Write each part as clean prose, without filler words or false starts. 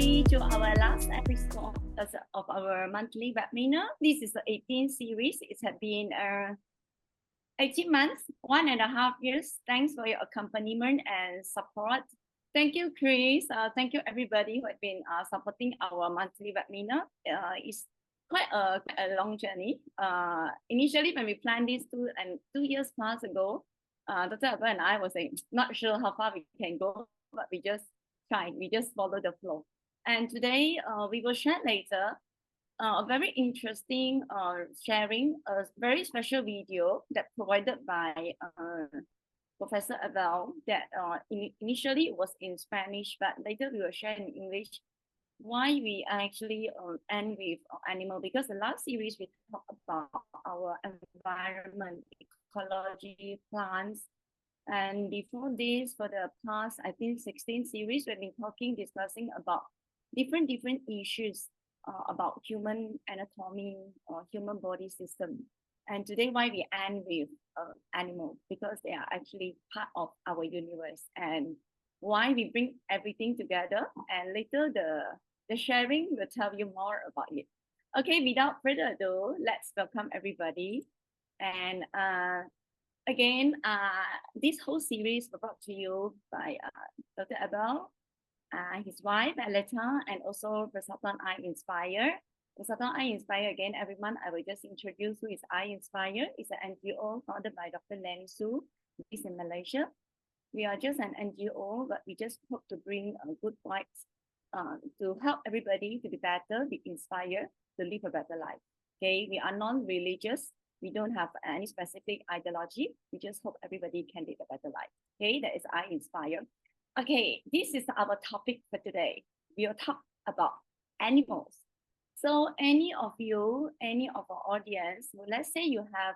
everybody to our last episode of our monthly webinar. This is the 18th series. It has been 18 months, 1.5 years. Thanks for your accompaniment and support. Thank you, Chris. Thank you, everybody who has been supporting our monthly webinar. It's quite a long journey. Initially, when we planned this 2 years plus ago, Dr. Abel and I was not sure how far we can go, but we just tried. We just followed the flow. And today, we will share later a very interesting sharing, a very special video that provided by Professor Abel that initially it was in Spanish, but later we will share in English why we actually end with animal, because the last series we talked about our environment, ecology, plants, and before this, for the past, I think 16 series, we've been discussing about different issues about human anatomy or human body system. And today, why we end with animals, because they are actually part of our universe, and why we bring everything together. And later, the sharing will tell you more about it. Okay, without further ado, let's welcome everybody. And again, this whole series was brought to you by Dr. Abel, his wife, Aletta, and also Persatuan I-Inspire. Persatuan I-Inspire, again, every month I will just introduce who is I-Inspire. It's an NGO founded by Dr. Lennie Soo, based in Malaysia. We are just an NGO, but we just hope to bring good vibes to help everybody to be better, be inspired, to live a better life. Okay, we are non-religious. We don't have any specific ideology. We just hope everybody can live a better life. Okay, that is I-Inspire. Okay, this is our topic for today. We will talk about animals. So any of you, any of our audience, let's say you have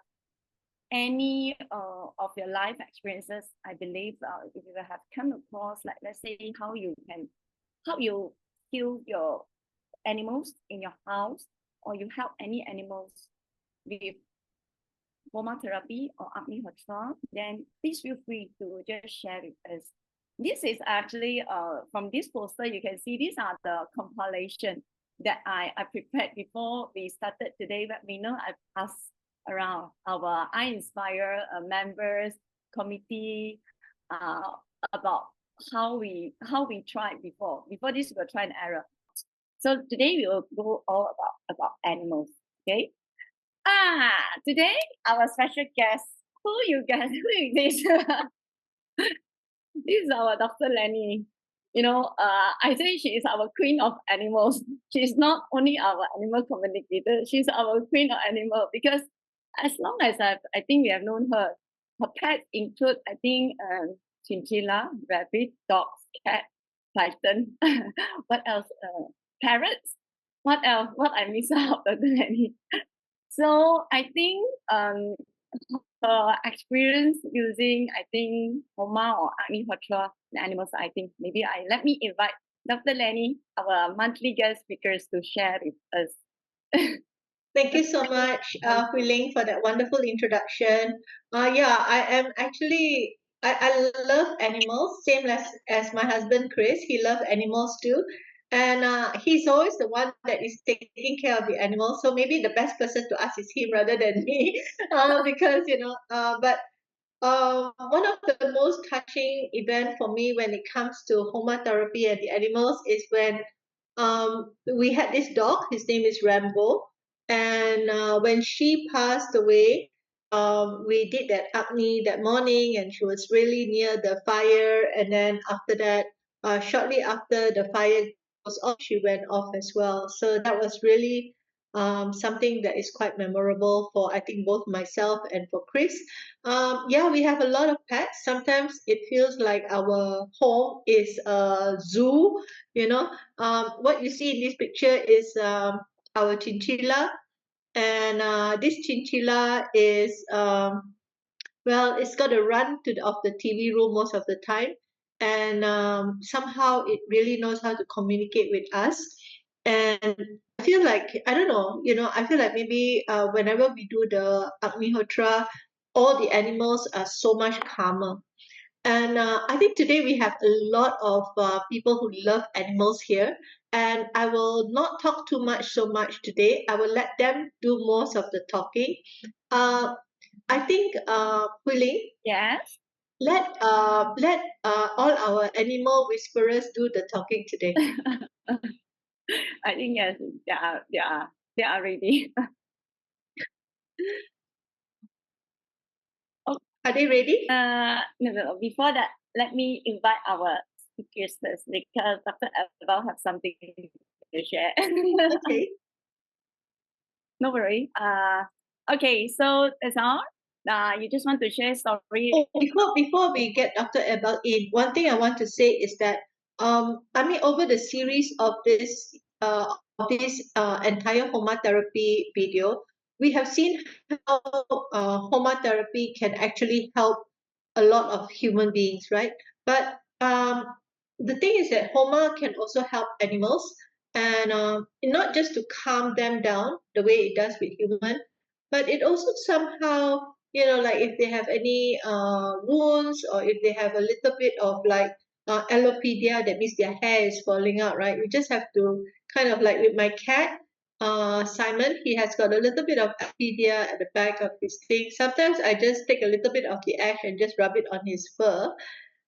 any of your life experiences, I believe if you have come across, like let's say how you kill your animals in your house, or you help any animals with Homa Therapy or Agnihotra, then please feel free to just share with us. This is actually from this poster, you can see these are the compilation that I prepared before we started today webinar. I asked around our I-Inspire members committee about how we tried before this we will try and error. So today we will go all about animals. Okay. Today our special guest, who is this? This is our Dr. Lennie. You know, I say she is our queen of animals. She is not only our animal communicator, she's our queen of animal, because as long as I think we have known her, her pets include, I think, chinchilla, rabbit, dogs, cat, python. What else? Parrots. What else? What I miss out, Dr. Lennie? So I think her experience using, I think, Homa or Agnihotra animals, I think maybe let me invite Dr. Lennie, our monthly guest speakers, to share with us. Thank you so much, Hooi Lin, for that wonderful introduction. Yeah, I am actually, I love animals, same as my husband, Chris. He loves animals too. And he's always the one that is taking care of the animals. So maybe the best person to ask is him rather than me, because, but one of the most touching events for me when it comes to Homa Therapy and the animals is when we had this dog. His name is Rambo. And when she passed away, we did that Agni that morning, and she was really near the fire. And then after that, shortly after the fire was off, she went off as well. So that was really something that is quite memorable for, I think, both myself and for Chris. Yeah, we have a lot of pets. Sometimes it feels like our home is a zoo. What you see in this picture is our chinchilla, and this chinchilla is well, it's got to run of the TV room most of the time, and somehow it really knows how to communicate with us. And I feel like, I don't know, I feel like maybe whenever we do the Agnihotra, all the animals are so much calmer. And I think today we have a lot of people who love animals here. And I will not talk so much today. I will let them do most of the talking. I think, Hooi Lin, Yes. let all our animal whisperers do the talking today. I think yes, they are ready. Are they ready? No. Before that, let me invite our speakers first because Dr. Abel have something to share. Okay. No worry. Okay, so that's all. You just want to share story. Before we get Dr. Abel in, one thing I want to say is that over the series of this entire Homa therapy video, we have seen how Homa therapy can actually help a lot of human beings, right? But the thing is that Homa can also help animals, and not just to calm them down the way it does with human, but it also somehow, like if they have any wounds, or if they have a little bit of like alopecia, that means their hair is falling out, right? You just have to kind of like with my cat, Simon, he has got a little bit of alopecia at the back of his thing. Sometimes I just take a little bit of the ash and just rub it on his fur.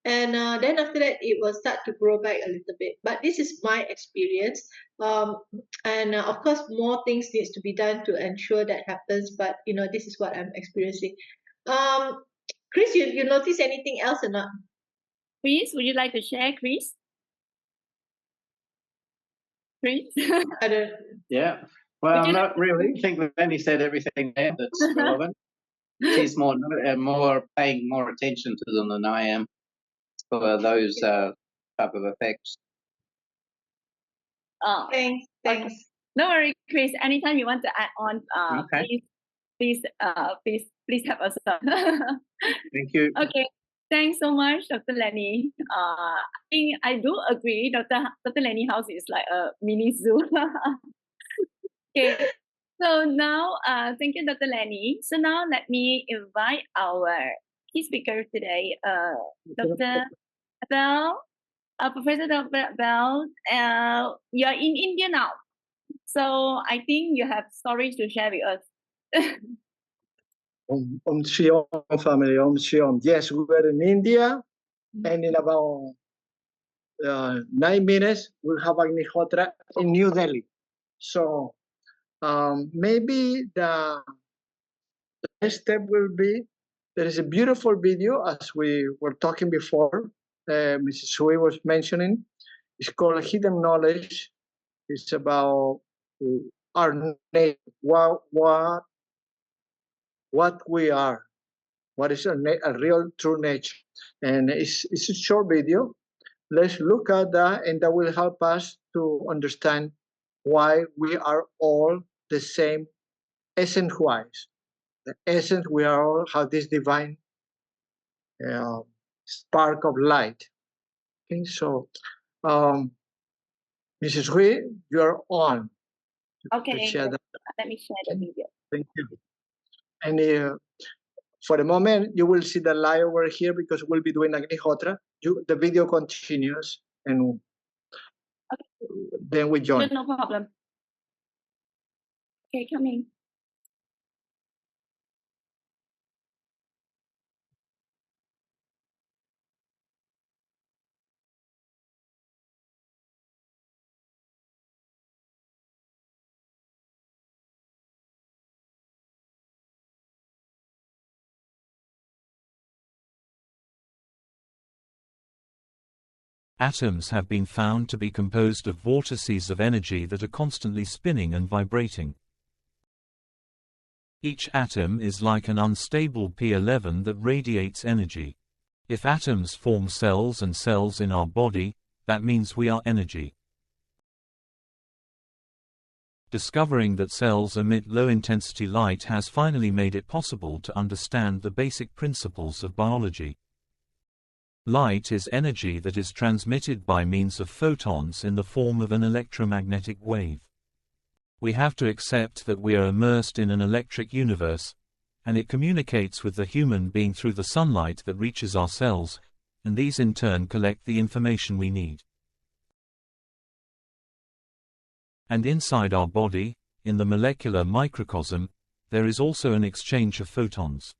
And then after that, it will start to grow back a little bit. But this is my experience. And of course, more things needs to be done to ensure that happens. But, this is what I'm experiencing. Chris, you notice anything else or not? Chris, would you like to share, Chris? Chris? I don't. Yeah. Well, not really. I think Lennie said everything there that's relevant. She's more paying more attention to them than I am for those type of effects. Oh, Thanks. Okay. No worry, Chris. Anytime you want to add on, Okay. please help us out. Thank you. Okay. Thanks so much, Dr. Lennie. I think I do agree. Dr. Lennie house is like a mini zoo. Okay. So now, thank you, Dr. Lennie. So now let me invite our key speaker today, Dr. Abel, Professor Dr. Abel. You're in India now. So I think you have stories to share with us. Om Shiom family, Om Shiom. Yes, we were in India, and in about 9 minutes, we'll have Agnihotra in New Delhi. So maybe the next step will be, there is a beautiful video, as we were talking before, Mrs. Sui was mentioning. It's called Hidden Knowledge. It's about our nature, what we are, what is a real true nature. And it's a short video. Let's look at that, and that will help us to understand why we are all the same essence-wise. The essence, we are all have this divine spark of light. Okay, so Mrs. Hui, you're on. Okay, let me share the video. Thank you. And for the moment, you will see the light over here because we'll be doing Agnihotra. The video continues, and then we join. No problem. Okay, coming. Atoms have been found to be composed of vortices of energy that are constantly spinning and vibrating. Each atom is like an unstable P11 that radiates energy. If atoms form cells and cells in our body, that means we are energy. Discovering that cells emit low-intensity light has finally made it possible to understand the basic principles of biology. Light is energy that is transmitted by means of photons in the form of an electromagnetic wave. We have to accept that we are immersed in an electric universe, and it communicates with the human being through the sunlight that reaches our cells, and these in turn collect the information we need. And inside our body, in the molecular microcosm, there is also an exchange of photons.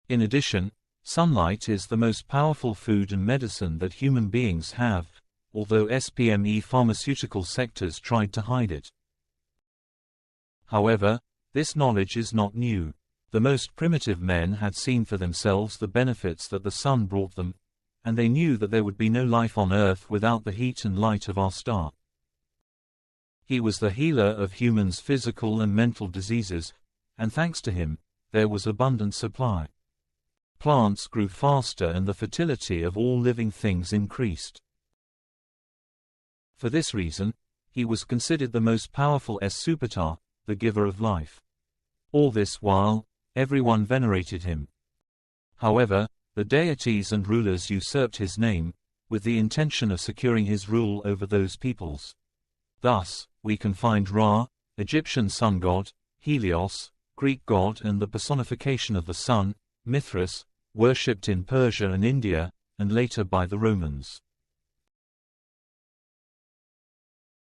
In addition, sunlight is the most powerful food and medicine that human beings have, although SPME pharmaceutical sectors tried to hide it. However, this knowledge is not new. The most primitive men had seen for themselves the benefits that the sun brought them, and they knew that there would be no life on Earth without the heat and light of our star. He was the healer of humans' physical and mental diseases, and thanks to him, there was abundant supply. Plants grew faster and the fertility of all living things increased. For this reason, he was considered the most powerful Supata, the giver of life. All this while, everyone venerated him. However, the deities and rulers usurped his name, with the intention of securing his rule over those peoples. Thus, we can find Ra, Egyptian sun god, Helios, Greek god and the personification of the sun, Mithras, worshipped in Persia and India, and later by the Romans.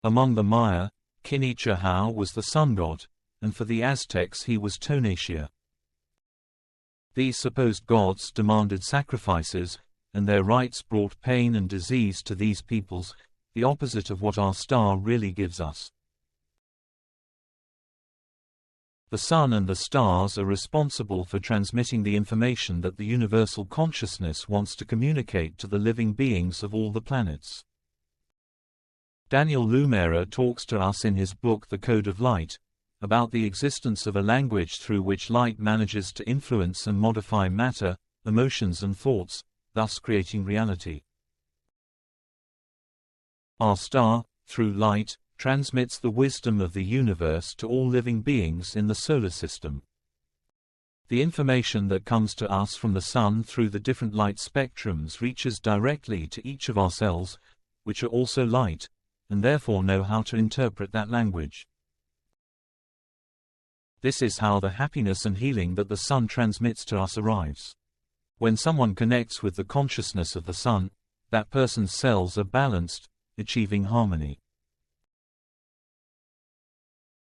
Among the Maya, Kinichahau was the sun god, and for the Aztecs he was Tonatiuh. These supposed gods demanded sacrifices, and their rites brought pain and disease to these peoples, the opposite of what our star really gives us. The sun and the stars are responsible for transmitting the information that the universal consciousness wants to communicate to the living beings of all the planets. Daniel Lumera talks to us in his book The Code of Light, about the existence of a language through which light manages to influence and modify matter, emotions and thoughts, thus creating reality. Our star, through light, transmits the wisdom of the universe to all living beings in the solar system. The information that comes to us from the sun through the different light spectrums reaches directly to each of our cells, which are also light, and therefore know how to interpret that language. This is how the happiness and healing that the sun transmits to us arrives. When someone connects with the consciousness of the sun, that person's cells are balanced, achieving harmony.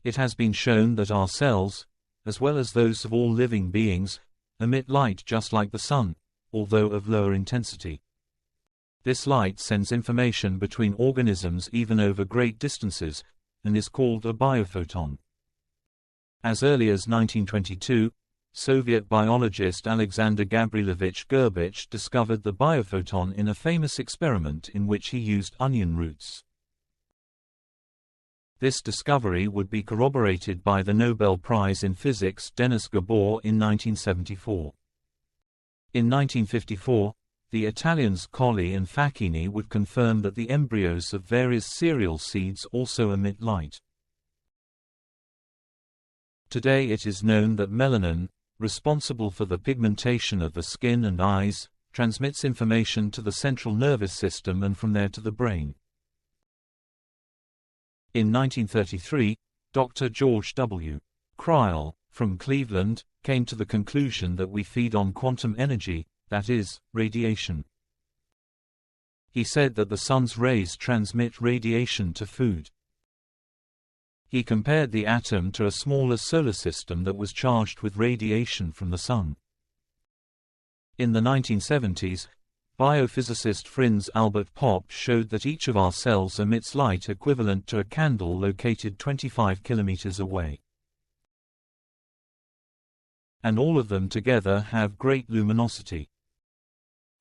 It has been shown that our cells, as well as those of all living beings, emit light just like the sun, although of lower intensity. This light sends information between organisms even over great distances, and is called a biophoton. As early as 1922, Soviet biologist Alexander Gavrilovich Gerbich discovered the biophoton in a famous experiment in which he used onion roots. This discovery would be corroborated by the Nobel Prize in Physics Denis Gabor in 1974. In 1954, the Italians Colli and Facchini would confirm that the embryos of various cereal seeds also emit light. Today it is known that melanin, responsible for the pigmentation of the skin and eyes, transmits information to the central nervous system and from there to the brain. In 1933, Dr. George W. Cryle, from Cleveland, came to the conclusion that we feed on quantum energy, that is, radiation. He said that the sun's rays transmit radiation to food. He compared the atom to a smaller solar system that was charged with radiation from the sun. In the 1970s, biophysicist Franz Albert Popp showed that each of our cells emits light equivalent to a candle located 25 kilometers away. And all of them together have great luminosity.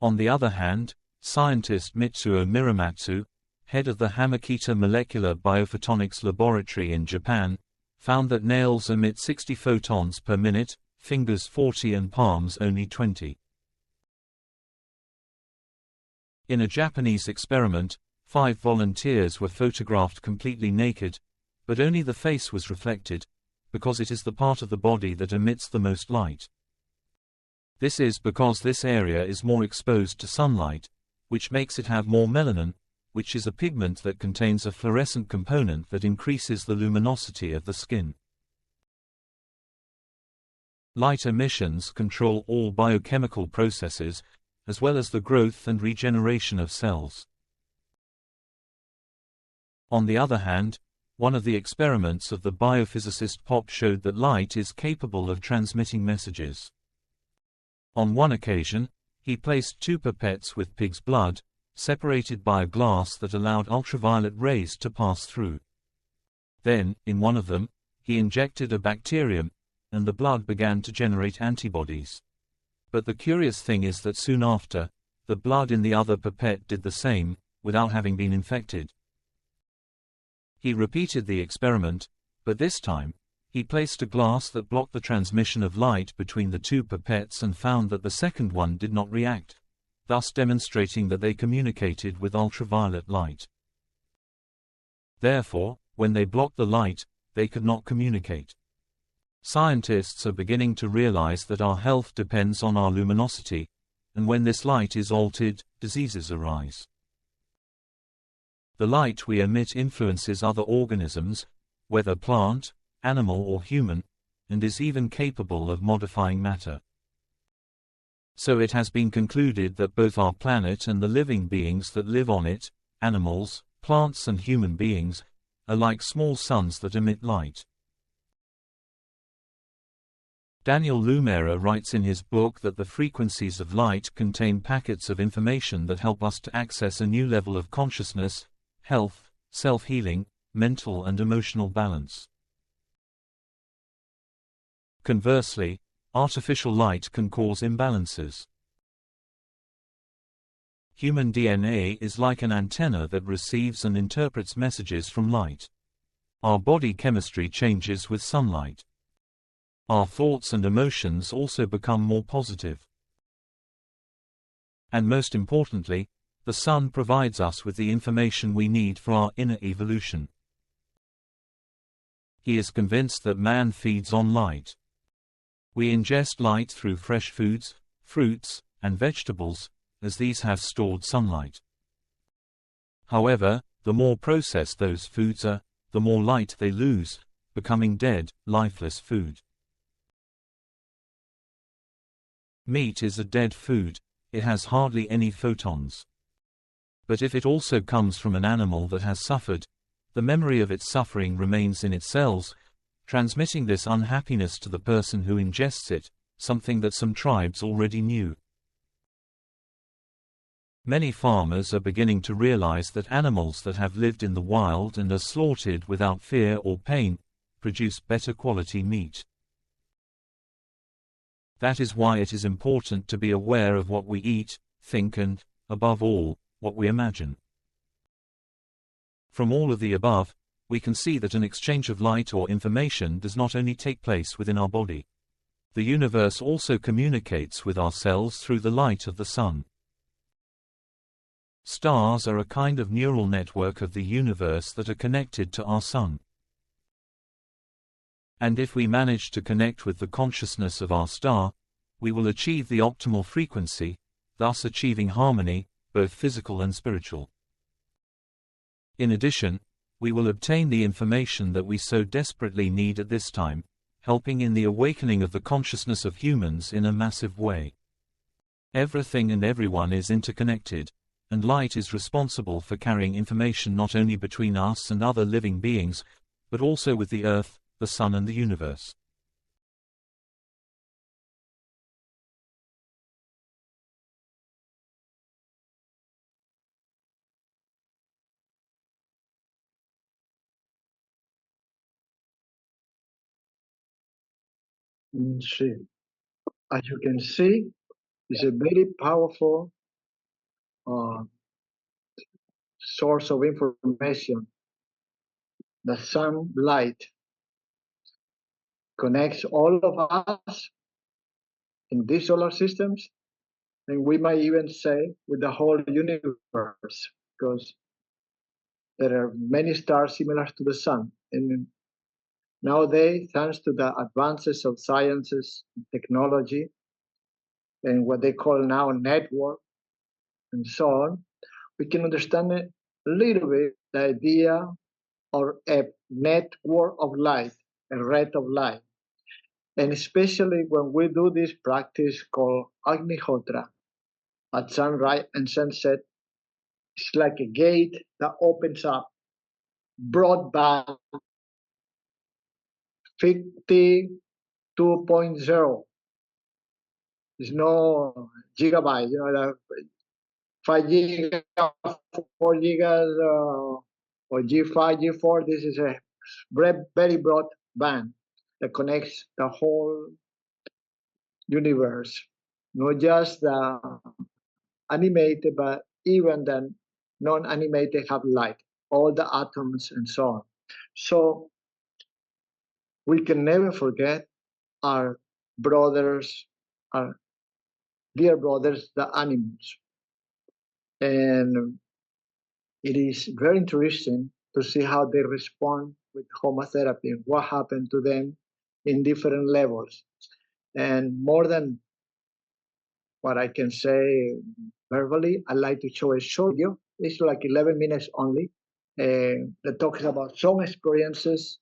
On the other hand, scientist Mitsuo Miramatsu, head of the Hamakita Molecular Biophotonics Laboratory in Japan, found that nails emit 60 photons per minute, fingers 40 and palms only 20. In a Japanese experiment, 5 volunteers were photographed completely naked, but only the face was reflected, because it is the part of the body that emits the most light. This is because this area is more exposed to sunlight, which makes it have more melanin, which is a pigment that contains a fluorescent component that increases the luminosity of the skin. Light emissions control all biochemical processes, as well as the growth and regeneration of cells. On the other hand, one of the experiments of the biophysicist Pop showed that light is capable of transmitting messages. On one occasion, he placed 2 pipettes with pig's blood, separated by a glass that allowed ultraviolet rays to pass through. Then, in one of them, he injected a bacterium, and the blood began to generate antibodies. But the curious thing is that soon after, the blood in the other pipette did the same, without having been infected. He repeated the experiment, but this time, he placed a glass that blocked the transmission of light between the 2 pipettes and found that the second one did not react, thus demonstrating that they communicated with ultraviolet light. Therefore, when they blocked the light, they could not communicate. Scientists are beginning to realize that our health depends on our luminosity, and when this light is altered, diseases arise. The light we emit influences other organisms, whether plant, animal or human, and is even capable of modifying matter. So it has been concluded that both our planet and the living beings that live on it, animals, plants and human beings, are like small suns that emit light. Daniel Lumera writes in his book that the frequencies of light contain packets of information that help us to access a new level of consciousness, health, self-healing, mental and emotional balance. Conversely, artificial light can cause imbalances. Human DNA is like an antenna that receives and interprets messages from light. Our body chemistry changes with sunlight. Our thoughts and emotions also become more positive. And most importantly, the sun provides us with the information we need for our inner evolution. He is convinced that man feeds on light. We ingest light through fresh foods, fruits, and vegetables, as these have stored sunlight. However, the more processed those foods are, the more light they lose, becoming dead, lifeless food. Meat is a dead food, it has hardly any photons. But if it also comes from an animal that has suffered, the memory of its suffering remains in its cells, transmitting this unhappiness to the person who ingests it, something that some tribes already knew. Many farmers are beginning to realize that animals that have lived in the wild and are slaughtered without fear or pain, produce better quality meat. That is why it is important to be aware of what we eat, think and, above all, what we imagine. From all of the above, we can see that an exchange of light or information does not only take place within our body. The universe also communicates with our cells through the light of the sun. Stars are a kind of neural network of the universe that are connected to our sun. And if we manage to connect with the consciousness of our star, we will achieve the optimal frequency, thus achieving harmony, both physical and spiritual. In addition, we will obtain the information that we so desperately need at this time, helping in the awakening of the consciousness of humans in a massive way. Everything and everyone is interconnected, and light is responsible for carrying information not only between us and other living beings, but also with the earth, the sun and the universe. See, as you can see, it's a very powerful source of information. The sunlight connects all of us in these solar systems, and we might even say with the whole universe, because there are many stars similar to the sun. And nowadays, thanks to the advances of sciences, technology, and what they call now network, and so on, we can understand a little bit the idea of a network of light, a red of light. And especially when we do this practice called Agnihotra, at sunrise and sunset. It's like a gate that opens up. Broadband 52.0. There's no gigabyte, the 5 gigas, 4 gigas, or G5, G4. This is a very broad band that connects the whole universe, not just the animated, but even the non-animated have light, all the atoms and so on. So we can never forget our brothers, our dear brothers, the animals. And it is very interesting to see how they respond with Homa Therapy, what happened to them in different levels. And more than what I can say verbally, I'd like to show a short video. It's like 11 minutes only, that talks about some experiences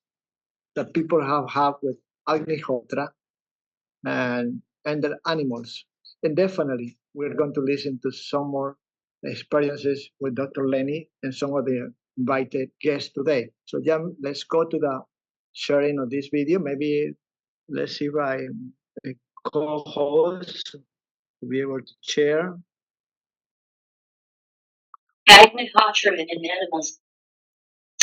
that people have had with Agnihotra and their animals. And definitely, we're going to listen to some more experiences with Dr. Lennie and some of the invited guests today. So, Jan, let's go to the sharing of this video. Maybe let's see if I co-host to be able to share. Agnihotra in animals.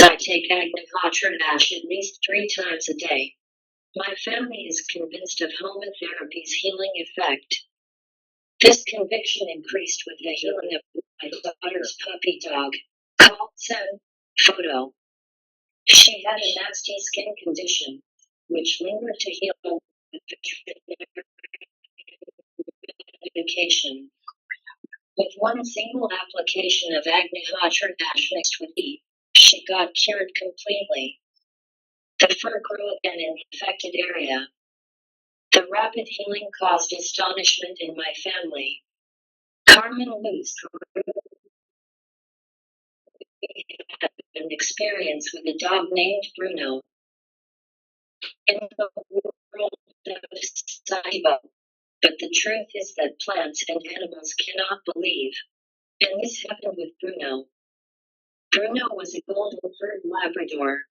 I take Agnihotra ash at least 3 times a day. My family is convinced of Homa Therapy's healing effect. This conviction increased with the healing of my daughter's puppy dog, called Sen. Photo. She had a nasty skin condition, which lingered to heal with medication. With one single application of Agnihotra ash mixed with E, she got cured completely. The fur grew again in the affected area. The rapid healing caused astonishment in my family. Carmen Luz had an experience with a dog named Bruno. In the world of Saibo. But the truth is that plants and animals cannot believe. And this happened with Bruno. Bruno was a golden-furred Labrador.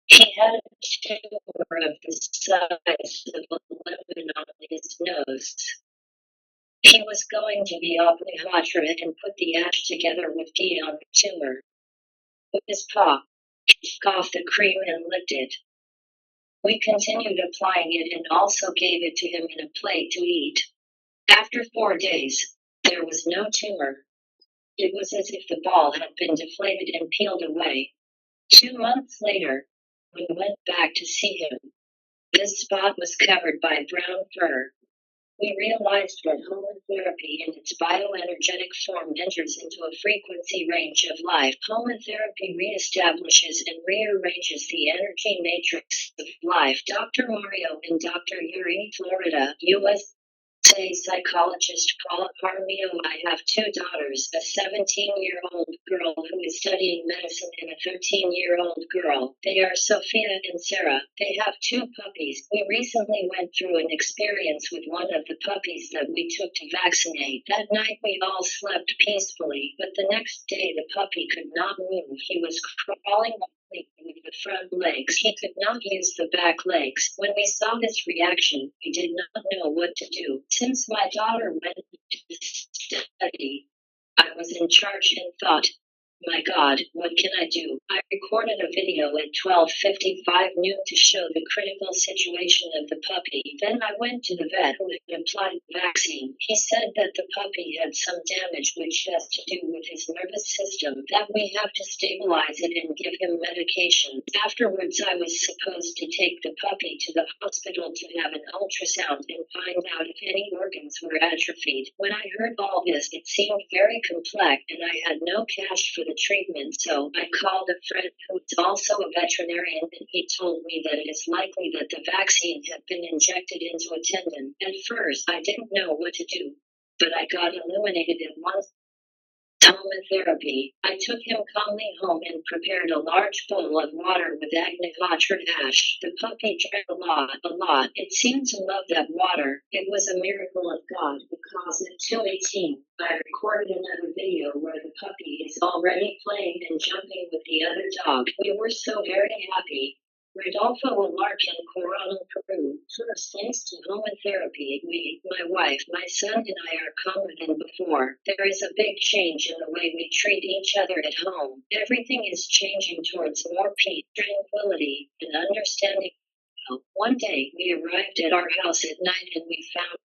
He had a tumor of the size of a lemon on his nose. He was going to be Agnihotra and put the ash together with D on the tumor. With his paw, he took off the cream and licked it. We continued applying it and also gave it to him in a plate to eat. After 4 days, there was no tumor. It was as if the ball had been deflated and peeled away. 2 months later, we went back to see him. This spot was covered by brown fur. We realized that Homa Therapy in its bioenergetic form enters into a frequency range of life. Homa Therapy reestablishes and rearranges the energy matrix of life. Dr. Mario in Dr. Yuri, Florida, USA psychologist Paula Parmio. I have 2 daughters, a 17-year-old girl who is studying medicine and a 13-year-old girl. They are Sophia and Sarah. They have 2 puppies. We recently went through an experience with one of the puppies that we took to vaccinate. That night we all slept peacefully, but the next day the puppy could not move. He was crawling with the front legs. He could not use the back legs. When we saw this reaction, we did not know what to do. Since my daughter went to study, I was in charge and thought, my God, what can I do? I recorded a video at 12:55 noon to show the critical situation of the puppy. Then I went to the vet who had applied the vaccine. He said that the puppy had some damage which has to do with his nervous system, that we have to stabilize it and give him medication. Afterwards, I was supposed to take the puppy to the hospital to have an ultrasound and find out if any organs were atrophied. When I heard all this, it seemed very complex and I had no cash for the treatment, so I called a friend who is also a veterinarian and he told me that it is likely that the vaccine had been injected into a tendon. At first, I didn't know what to do, but I got illuminated in one Homa Therapy. I took him calmly home and prepared a large bowl of water with Agnihotra ash. The puppy drank a lot. It seemed to love that water. It was a miracle of God, because at 2:18, I recorded another video where the puppy is already playing and jumping with the other dog. We were so very happy. Rodolfo Alarcon, Coronel, Peru. First, thanks to Homa Therapy, we, my wife, my son, and I are calmer than before. There is a big change in the way we treat each other at home. Everything is changing towards more peace, tranquility, and understanding. One day, we arrived at our house at night and we found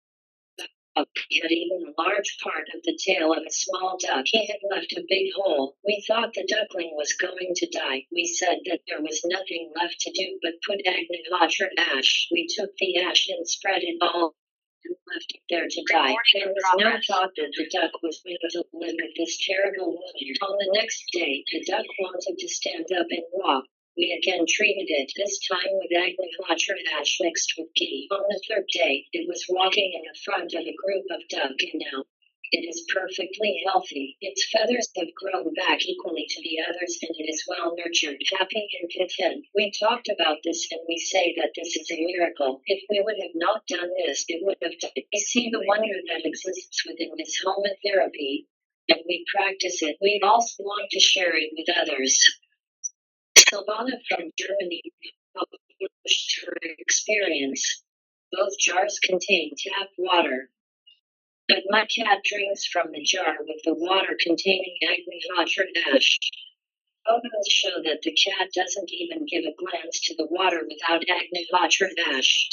he had eaten a large part of the tail of a small duck. He had left a big hole. We thought the duckling was going to die. We said that there was nothing left to do but put Agnihotra ash. We took the ash and spread it all and left it there to die. There was no thought that the duck was going to live with this terrible woman. On the next day, the duck wanted to stand up and walk. We again treated it, this time with Agnihotra ash mixed with ghee. On the third day, it was walking in the front of a group of duck, and now it is perfectly healthy. Its feathers have grown back equally to the others, and it is well nurtured, happy, and content. We talked about this, and we say that this is a miracle. If we would have not done this, it would have died. We see the wonder that exists within this Homa Therapy, and we practice it. We also want to share it with others. Silvana from Germany published her experience. Both jars contain tap water, but my cat drinks from the jar with the water containing Agnihotra ash. Photos show that the cat doesn't even give a glance to the water without Agnihotra ash.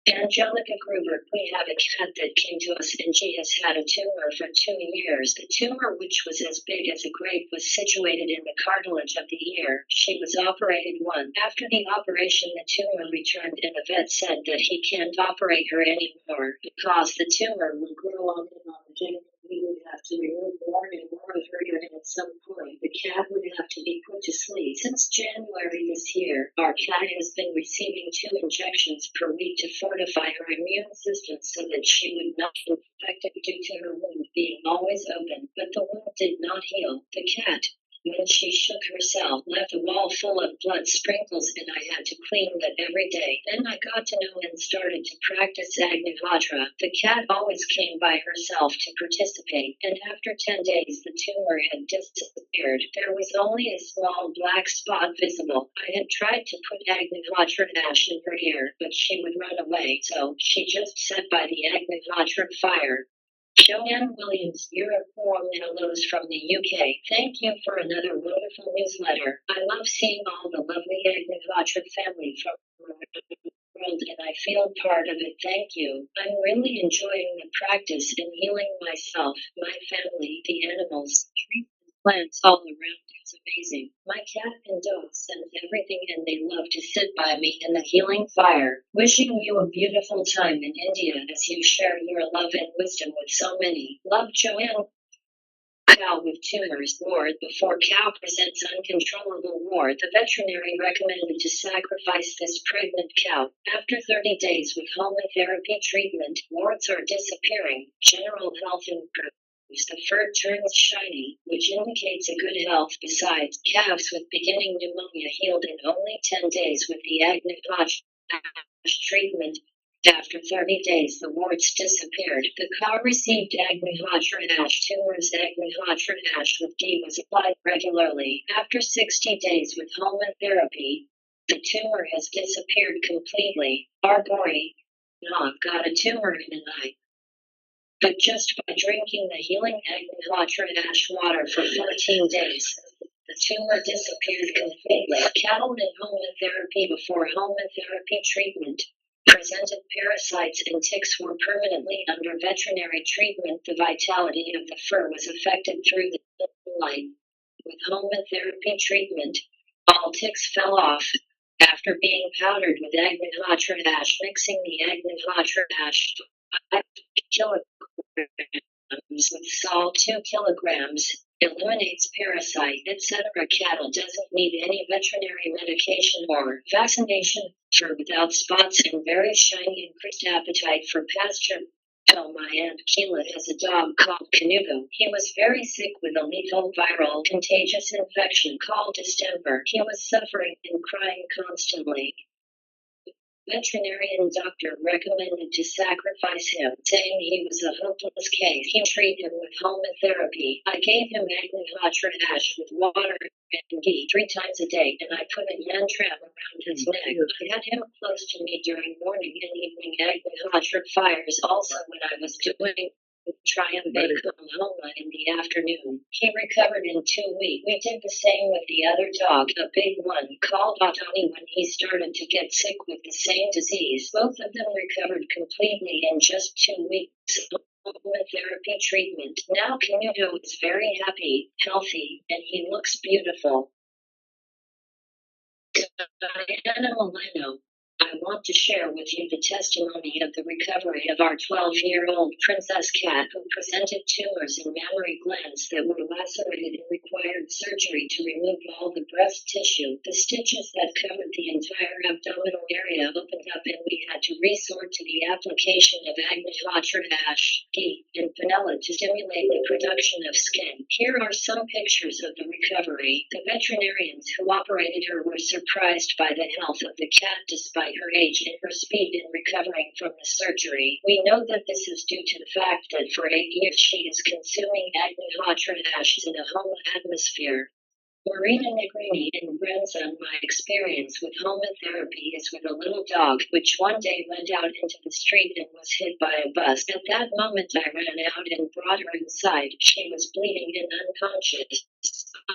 Angelica Gruber, we have a cat that came to us and she has had a tumor for 2 years. The tumor, which was as big as a grape, was situated in the cartilage of the ear. She was operated once. After the operation, the tumor returned and the vet said that he can't operate her anymore because the tumor will grow on and on again. We would have to remove more and more of her urine at some point. The cat would have to be put to sleep. Since January this year, our cat has been receiving 2 injections per week to fortify her immune system so that she would not be infected due to her wound being always open. But the wound did not heal. The cat, when she shook herself, left a wall full of blood sprinkles, and I had to clean that every day. Then I got to know and started to practice Agnihotra. The cat always came by herself to participate, and after 10 days the tumor had disappeared. There was only a small black spot visible. I had tried to put Agnihotra ash in her ear, but she would run away, so she just sat by the Agnihotra fire. Joanne Williams, Europe, Middle from the UK. Thank you for another wonderful newsletter. I love seeing all the lovely Agnihotra family from around the world, and I feel part of it. Thank you. I'm really enjoying the practice and healing myself, my family, the animals, trees, and plants all around. It's amazing. My cat and dog sense everything, and they love to sit by me in the healing fire. Wishing you a beautiful time in India as you share your love and wisdom with so many. Love, Joanne. Cow with tumors ward. Before cow presents uncontrollable ward, the veterinary recommended to sacrifice this pregnant cow. After 30 days with Homa Therapy treatment, warts are disappearing. General health improves. The fur turns shiny, which indicates a good health. Besides, calves with beginning pneumonia healed in only 10 days with the Agnihotra treatment. After 30 days, the warts disappeared. The cow received Agnihotra ash. Tumors Agnihotra ash with ghee was applied regularly. After 60 days with Homa Therapy, the tumor has disappeared completely. Arbori got a tumor in an eye, but just by drinking the healing Agnihotra ash water for 14 days, the tumor disappeared completely. Cattle in Homa Therapy before Homa Therapy treatment presented parasites and ticks were permanently under veterinary treatment. The vitality of the fur was affected through the light. With Homa Therapy treatment, all ticks fell off. After being powdered with Agnihotra ash, mixing the Agnihotra ash 5 kilograms with salt 2 kilograms, eliminates parasite, etc. Cattle doesn't need any veterinary medication or vaccination. Fur without spots and very shiny, increased appetite for pasture. Tell my Aunt Keela has a dog called Canuto. He was very sick with a lethal viral contagious infection called distemper. He was suffering and crying constantly. Veterinarian doctor recommended to sacrifice him, saying he was a hopeless case. He treated him with Homa Therapy. I gave him Agnihotra ash with water and ghee 3 times a day, and I put a yantram around his neck. I had him close to me during morning and evening Agnihotra fires also when I was doing Medical Homa in the afternoon. He recovered in 2 weeks. We did the same with the other dog, a big one, called Otani, when he started to get sick with the same disease. Both of them recovered completely in just 2 weeks. Homa therapy treatment. Now Canuto is very happy, healthy, and he looks beautiful. Diana Milano, I want to share with you the testimony of the recovery of our 12-year-old princess cat who presented tumors in mammary glands that were lacerated and required surgery to remove all the breast tissue. The stitches that covered the entire abdominal area opened up and we had to resort to the application of Agnihotra ash, ghee, and vanilla to stimulate the production of skin. Here are some pictures of the recovery. The veterinarians who operated her were surprised by the health of the cat despite her age and her speed in recovering from the surgery. We know that this is due to the fact that for 8 years she is consuming Agnihotra ash in a Homa atmosphere. Marina Negrini and grandson, my experience with Homa therapy is with a little dog, which one day went out into the street and was hit by a bus. At that moment I ran out and brought her inside. She was bleeding and unconscious. I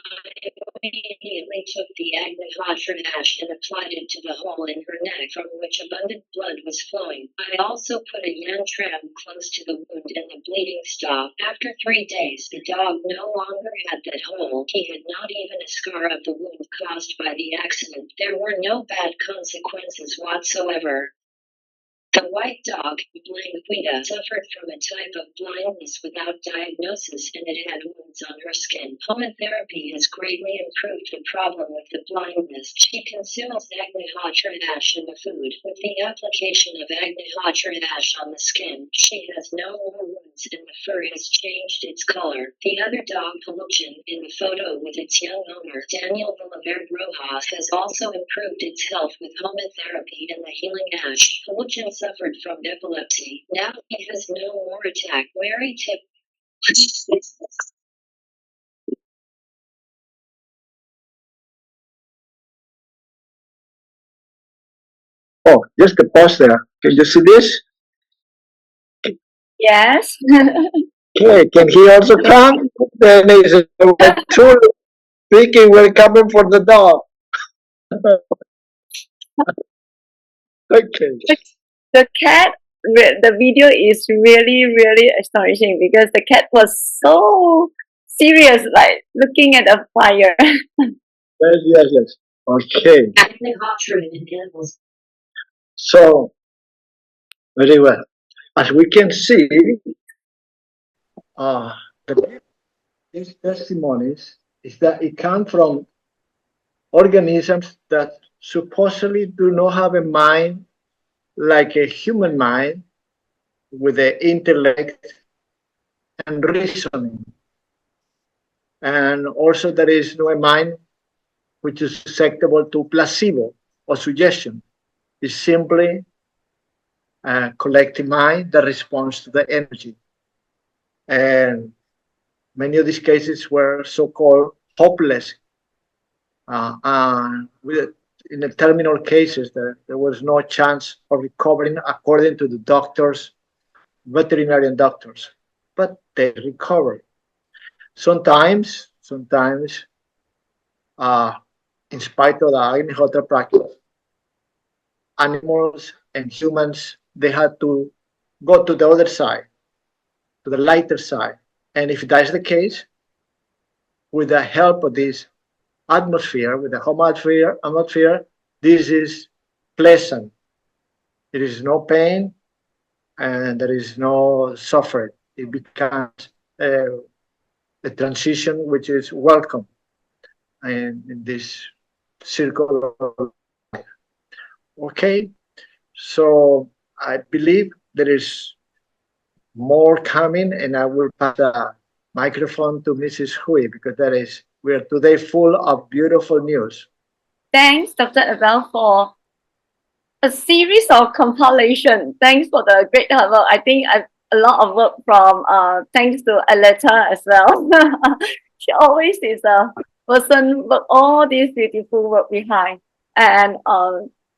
immediately took the Agnihotra ash and applied it to the hole in her neck from which abundant blood was flowing. I also put a yantram close to the wound and the bleeding stopped. After 3 days, the dog no longer had that hole. He had not even a scar of the wound caused by the accident. There were no bad consequences whatsoever. The white dog, Blanquita, suffered from a type of blindness without diagnosis and it had wounds on her skin. Homa therapy has greatly improved the problem with the blindness. She consumes Agnihotra ash in the food. With the application of Agnihotra ash on the skin, she has no more wounds and the fur has changed its color. The other dog, Peluchin, in the photo with its young owner, Daniel Villaverde Rojas, has also improved its health with Homa therapy and the healing ash. Peluchin suffered from epilepsy. Now he has no more attack. Mary Tip. Oh, just a pause there. Can you see this? Yes. Okay, can he also come? Then is truly speaking, we're coming for the dog. Okay. The cat, the video is really, really astonishing because the cat was so serious, like looking at the fire. Yes. Okay. Agnihotra in animals. So, very well. As we can see, these testimonies is that it comes from organisms that supposedly do not have a mind like a human mind with the intellect and reasoning. And also there is no mind which is susceptible to placebo or suggestion. It's simply a collective mind that responds to the energy. And many of these cases were so-called hopeless. In the terminal cases, there was no chance of recovering according to the doctors, veterinarian doctors, but they recovered. Sometimes, in spite of the Agnihotra practice, animals and humans, they had to go to the other side, to the lighter side. And if that's the case, with the help of this atmosphere, with the Homa atmosphere, this is pleasant. There is no pain and there is no suffering. It becomes a transition which is welcome in this circle of life. Okay, so I believe there is more coming, and I will pass the microphone to Mrs. Hui, because we are today full of beautiful news. Thanks, Dr. Abel, for a series of compilation. Thanks for the great work. I think a lot of work from thanks to Aleta as well. She always is a person with all this beautiful work behind. And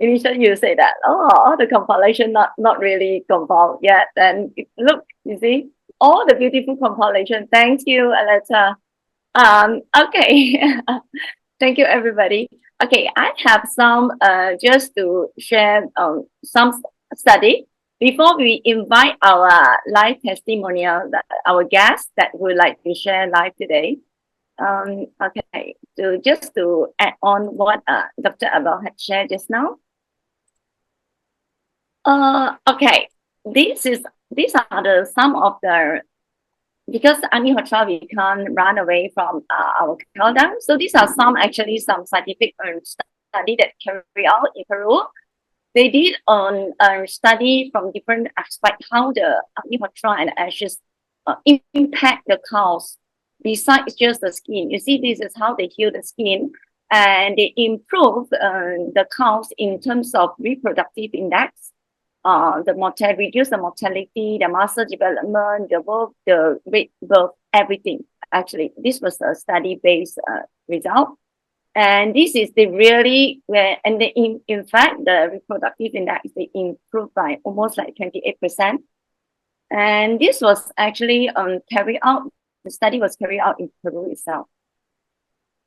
initially you say that all the compilation not really compiled yet. And look, you see all the beautiful compilation. Thank you, Aleta. Okay. Thank you, everybody. Okay, I have some just to share some study before we invite our live testimonial, our guests that would like to share live today. Okay, so just to add on what Dr. Abel had shared just now. Okay, these are some of the, because Agnihotra, we can't run away from our countdown. So these are some scientific study that carry out in Peru. They did a study from different aspects how the Agnihotra and ashes impact the cows besides just the skin. You see, this is how they heal the skin, and they improve the cows in terms of reproductive index. Reduce the mortality, the muscle development, the weight birth, everything. Actually, this was a study-based result, and this is the really where, and in fact, the reproductive index they improved by almost like 28%. And this was actually carried out. The study was carried out in Peru itself,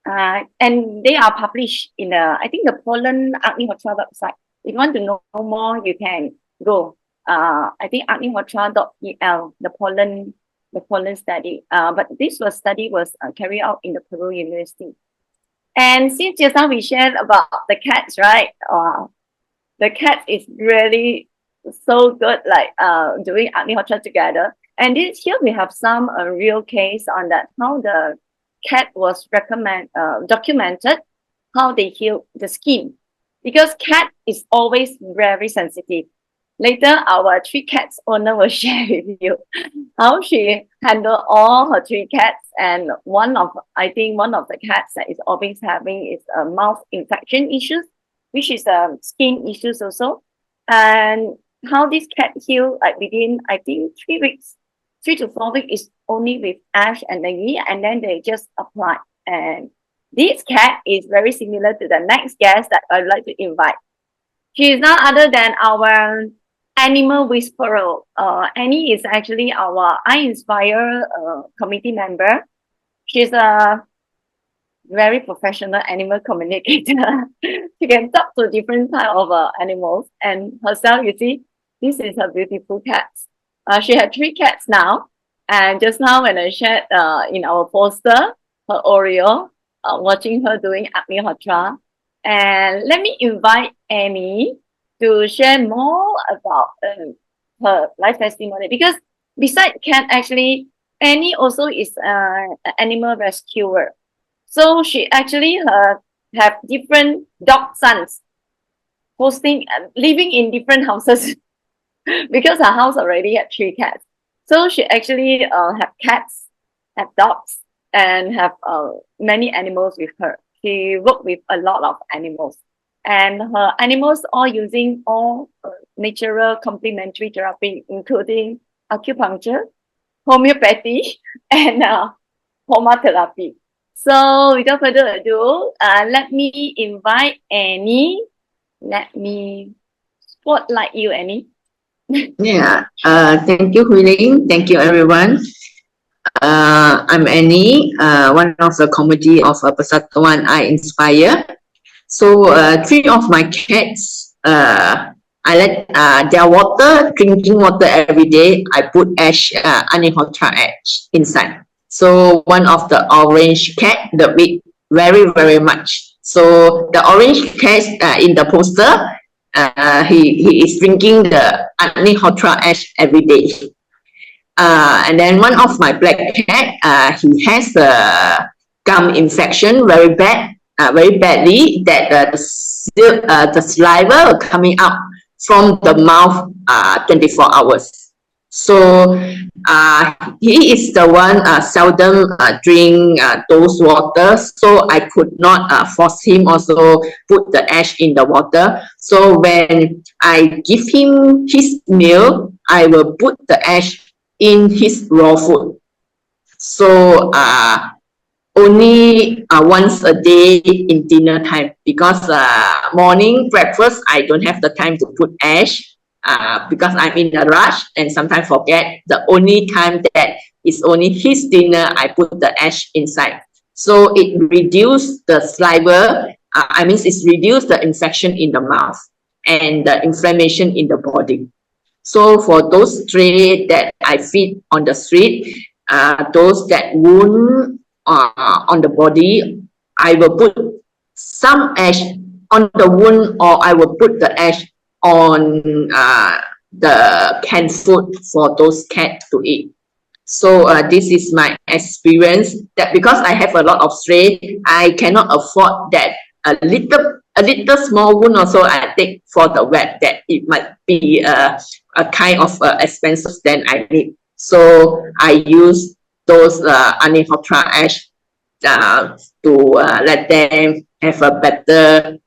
and they are published in I think the Poland Agnihotra website. If you want to know more, you can go. I think Agnihotra.pl, the Poland study. But this study was carried out in the Peru University. And since just now we shared about the cats, right? The cat is really so good, like doing Agnihotra together. And here we have some real case on that, how the cat was documented, how they heal the skin. Because cat is always very sensitive. Later, our 3 cats owner will share with you how she handled all her 3 cats. And I think one of the cats that is always having is a mouth infection issues, which is skin issues also. And how this cat healed within, I think, 3 weeks, 3 to 4 weeks is only with ash and ghee, and then they just apply. And this cat is very similar to the next guest that I'd like to invite. She is none other than our animal whisperer. Annie is actually our I-Inspire committee member. She's a very professional animal communicator. She can talk to different type of animals. And herself, you see, this is her beautiful cat. She had 3 cats now. And just now when I shared in our poster, her Oreo, watching her doing Agnihotra. And let me invite Amy to share more about her life testimony, because besides cat, actually, Annie also is an animal rescuer. So she actually have different dog sons living in different houses because her house already had 3 cats. So she actually have cats, have dogs, and have many animals with her. She worked with a lot of animals. And her animals are using all natural complementary therapy, including acupuncture, homeopathy, and Homa Therapy. So without further ado, let me invite Annie. Let me spotlight you, Annie. Yeah, thank you, Hooi Lin. Thank you, everyone. I'm Annie, one of the committee of Persatuan I-Inspire. So 3 of my cats, I let their drinking water every day. I put ash, Agnihotra ash inside. So one of the orange cat, the big, very, very much. So the orange cat in the poster, he is drinking the Agnihotra ash every day. And then one of my black cat, he has a gum infection very badly, that the saliva coming out from the mouth 24 hours. So he is the one seldom drink those waters. So I could not force him also put the ash in the water. So when I give him his meal, I will put the ash in his raw food. So only once a day in dinner time, because morning breakfast I don't have the time to put ash because I'm in a rush and sometimes forget. The only time that is only his dinner, I put the ash inside. So it reduces the saliva, it's reduced the infection in the mouth and the inflammation in the body. So for those stray that I feed on the street, those that wound on the body, I will put some ash on the wound, or I will put the ash on the canned food for those cats to eat. So this is my experience, that because I have a lot of stray, I cannot afford that a little small wound also I take for the vet, that it might be a kind of expenses than I need. So I use those Agnihotra ash to let them have a better,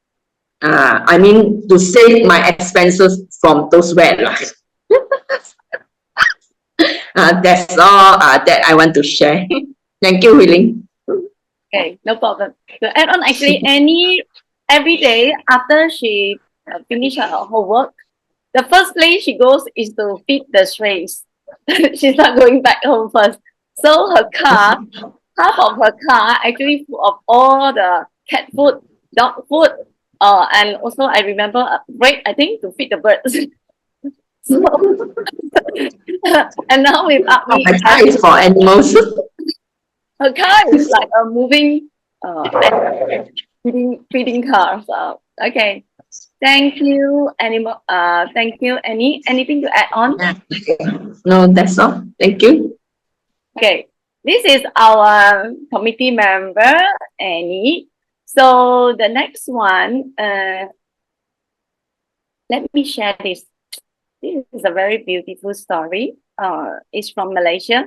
to save my expenses from those vet. That's all that I want to share. Thank you, Hooi Lin. Okay, no problem. To add on, actually, every day after she finish her homework, the first place she goes is to feed the strays. She's not going back home first. So her car, half of her car actually full of all the cat food, dog food, and also I remember a break, I think, to feed the birds. So, and now without me, My car is for animals. her car is like a moving feeding car. So okay. Thank you, animal. Thank you, Annie. Anything to add on? No, that's all. Thank you. Okay. This is our committee member, Annie. So the next one, let me share this. This is a very beautiful story. It's from Malaysia.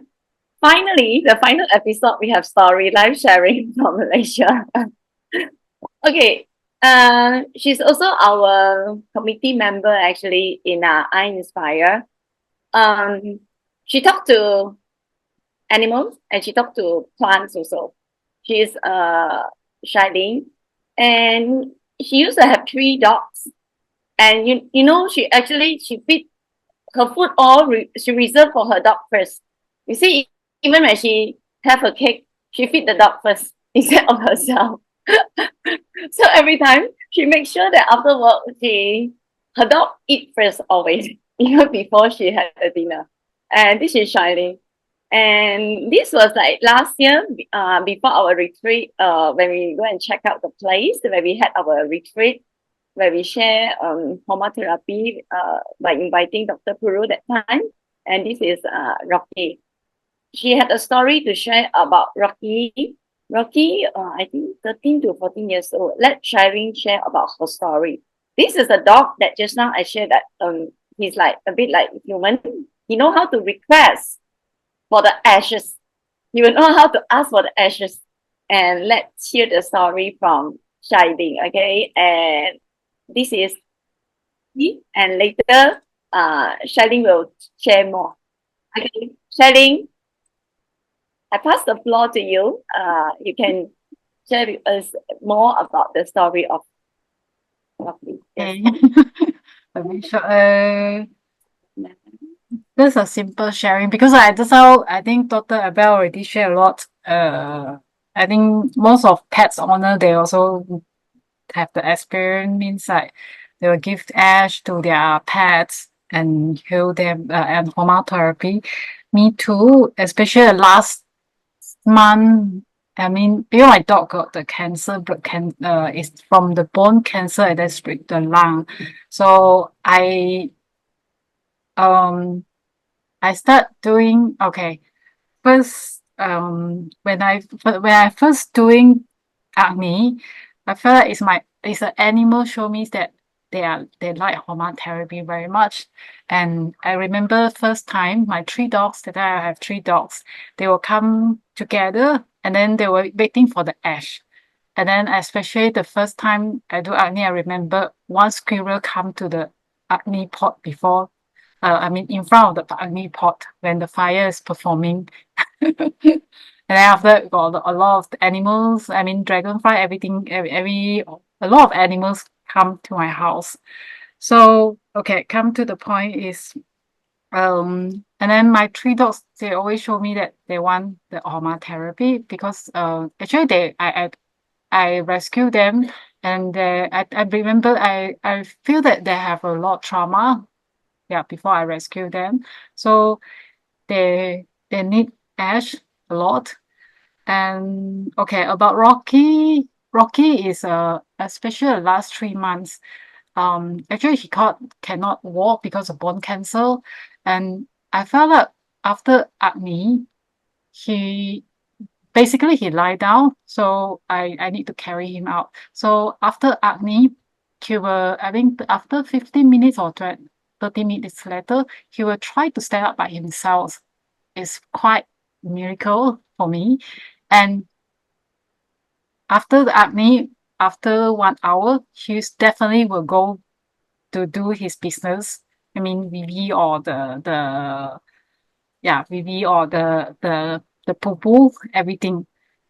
Finally, the final episode, we have story live sharing from Malaysia. Okay. She's also our committee member actually in I-Inspire. She talked to animals and she talked to plants also. She's Shining, and she used to have 3 dogs. And you know, she feed her food she reserved for her dog first. You see, even when she have her cake, she feed the dog first instead of herself. So every time she makes sure that after work her dog eat first always, even before she had the dinner. And this is Shining. And this was like last year, before our retreat, when we go and check out the place where we had our retreat, where we share Homa Therapy by inviting Dr. Puru that time. And this is Rocky. She had a story to share about Rocky. Rocky, I think 13 to 14 years old. Let Shining share about her story. This is a dog that just now I shared that he's like a bit like human. He know how to request for the ashes. He will know how to ask for the ashes. And let's hear the story from Shining, okay? And this is me. And later, Shining will share more. Okay, Shining, I pass the floor to you. You can share with us more about the story of Rocky. Okay. That's a simple sharing, because that's how I think Dr. Abel already shared a lot. I think most of pets owner, they also have the experience, means like they will give ash to their pets and heal them and Homa Therapy. Me too, especially last month. I mean, because my dog got the cancer, but it's from the bone cancer and that's the lung. So I start doing first when I first doing Agni, I felt like it's an animal show me that they like Homa Therapy very much. And I remember first time my 3 dogs, that I have 3 dogs, they will come together and then they were waiting for the ash. And then especially the first time I do Agni, I remember one squirrel come to the Agni pot before, in front of the Agni pot when the fire is performing. And then after got a lot of animals, dragonfly, everything, a lot of animals come to my house. So, okay, come to the point is, and then my 3 dogs, they always show me that they want the Homa Therapy because, actually I rescue them, and I remember I feel that they have a lot of trauma, before I rescue them. So they need ash a lot. And okay, about Rocky is especially the last 3 months. Actually he cannot walk because of bone cancer, and I felt that after Agni, he basically he lie down, so I need to carry him out. So after Agni, he will, I think after 15 minutes or 30 minutes later, he will try to stand up by himself. It's quite a miracle for me. And after the Agni, after 1 hour, he definitely will go to do his business. VV or VV or the poo-poo, everything.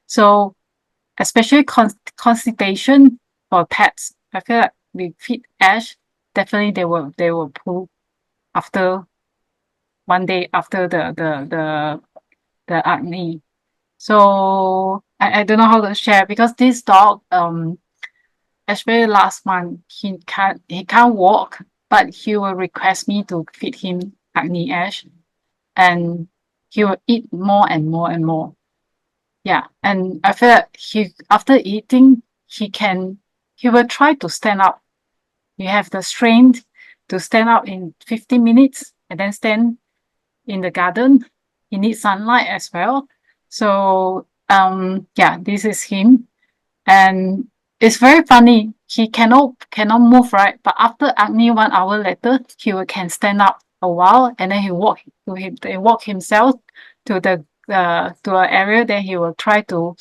So especially constipation for pets, I feel like we feed ash, definitely they will poo after 1 day after the Agni. So I don't know how to share because this dog, especially last month, he can't walk, but he will request me to feed him Agni ash, and he will eat more and more and more. Yeah, and I feel like after eating, he will try to stand up. You have the strength to stand up in 15 minutes and then stand in the garden. He needs sunlight as well. So this is him. And it's very funny. He cannot move, right? But after Agni 1 hour later, can stand up a while, and then he walk himself to the to an area. Then he will try to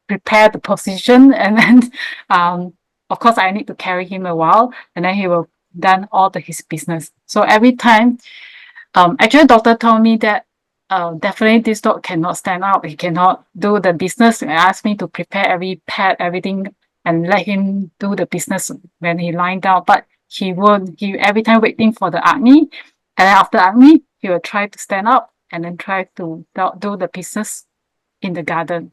prepare the position, and then of course I need to carry him a while, and then he will done all his business. So every time, actually doctor told me that definitely this dog cannot stand up, he cannot do the business, and asked me to prepare every pad, everything, and let him do the business when he lying down. But he every time waiting for the Agni, and then after Agni he will try to stand up and then try to do the business in the garden.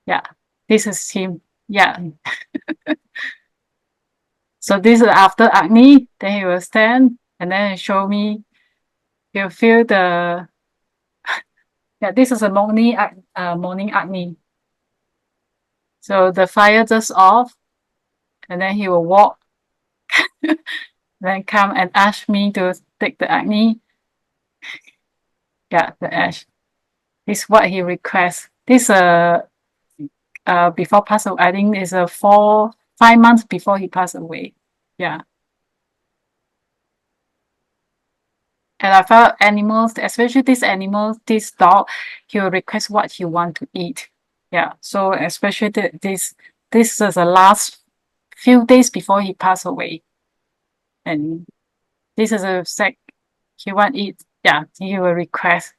Yeah, this is him. Yeah. So this is after Agni, then he will stand and then show me. He'll feel the this is a morning Agni. So the fire just off, and then he will walk, then come and ask me to take the Agni. Yeah, the ash. This is what he requests. This before pass away, I think is 5 months before he passed away. Yeah. And I felt animals, especially this dog, he will request what he want to eat. Yeah. So especially this is the last few days before he passed away. And this is a sec he want to eat. Yeah, he will request.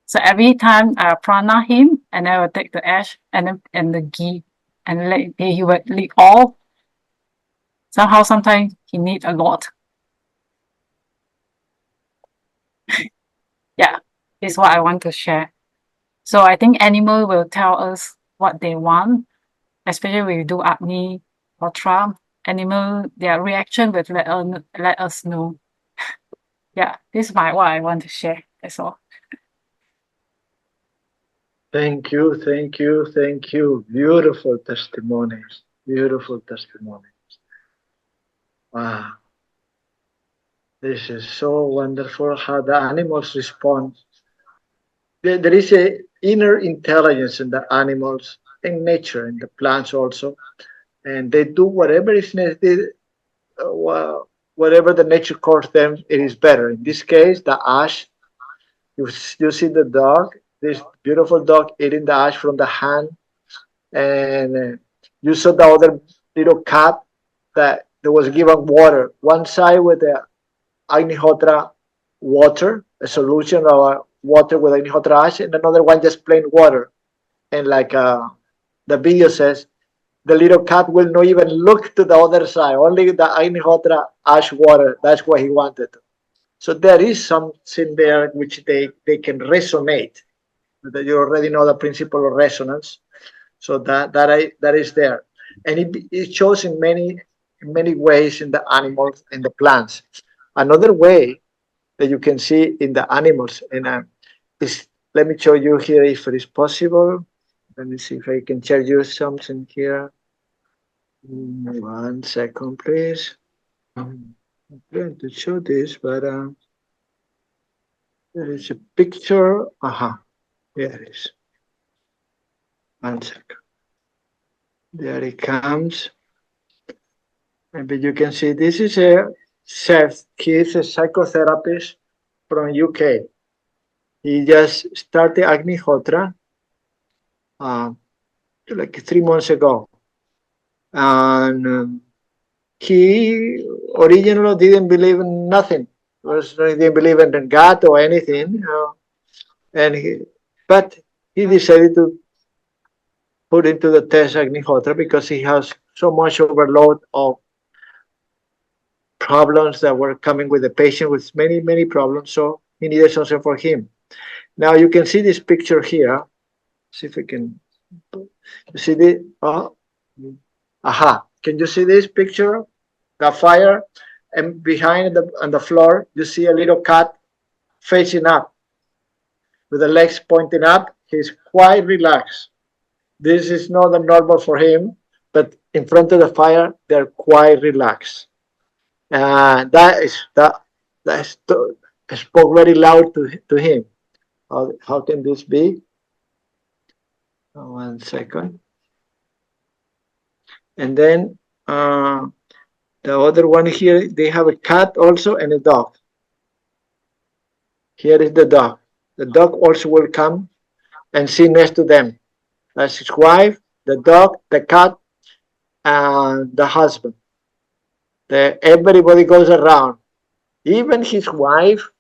So every time I prana him, and I will take the ash and the ghee, and he will lick all. Somehow, sometimes he need a lot. Yeah, this is what I want to share. So I think animal will tell us what they want, especially when we do Agni or Tra. Animal, their reaction will let us know. Yeah, this is what I want to share. That's all. Thank you. Beautiful testimonies. Wow. This is so wonderful how the animals respond. There is inner intelligence in the animals, in nature, in the plants also, and they do whatever is necessary, whatever the nature calls them, it is better. In this case, the ash. You see the dog, this beautiful dog eating the ash from the hand, and you saw the other little cat that was given water. One side with the Agnihotra water, a solution of water with Agnihotra ash, and another one just plain water. And like the video says, the little cat will not even look to the other side, only the Agnihotra ash water. That's what he wanted. So there is something there which they can resonate. That you already know the principle of resonance. So that is there. And it shows in many ways in the animals and the plants. Another way that you can see in the animals, and is, let me show you here if it is possible. Let me see if I can share you something here. 1 second, please. I'm going to show this, but there is a picture. Here it is. 1 second. There it comes. Maybe you can see this is a Seth. He is a psychotherapist from UK. He just started Agnihotra like 3 months ago. And he originally didn't believe in nothing. He didn't believe in God or anything. But he decided to put into the test Agnihotra because he has so much overload of problems that were coming with the patient with many problems. So he needed something for him. Now you can see this picture here. See if I can. You see the Can you see this picture? The fire, and behind on the floor, you see a little cat facing up with the legs pointing up. He's quite relaxed. This is not normal for him, but in front of the fire, they're quite relaxed. That spoke very loud to him. How can this be? 1 second. And then the other one here, they have a cat also and a dog. Here is the dog. The dog also will come and sit next to them. That's his wife, the dog, the cat, and the husband. Everybody goes around. Even his wife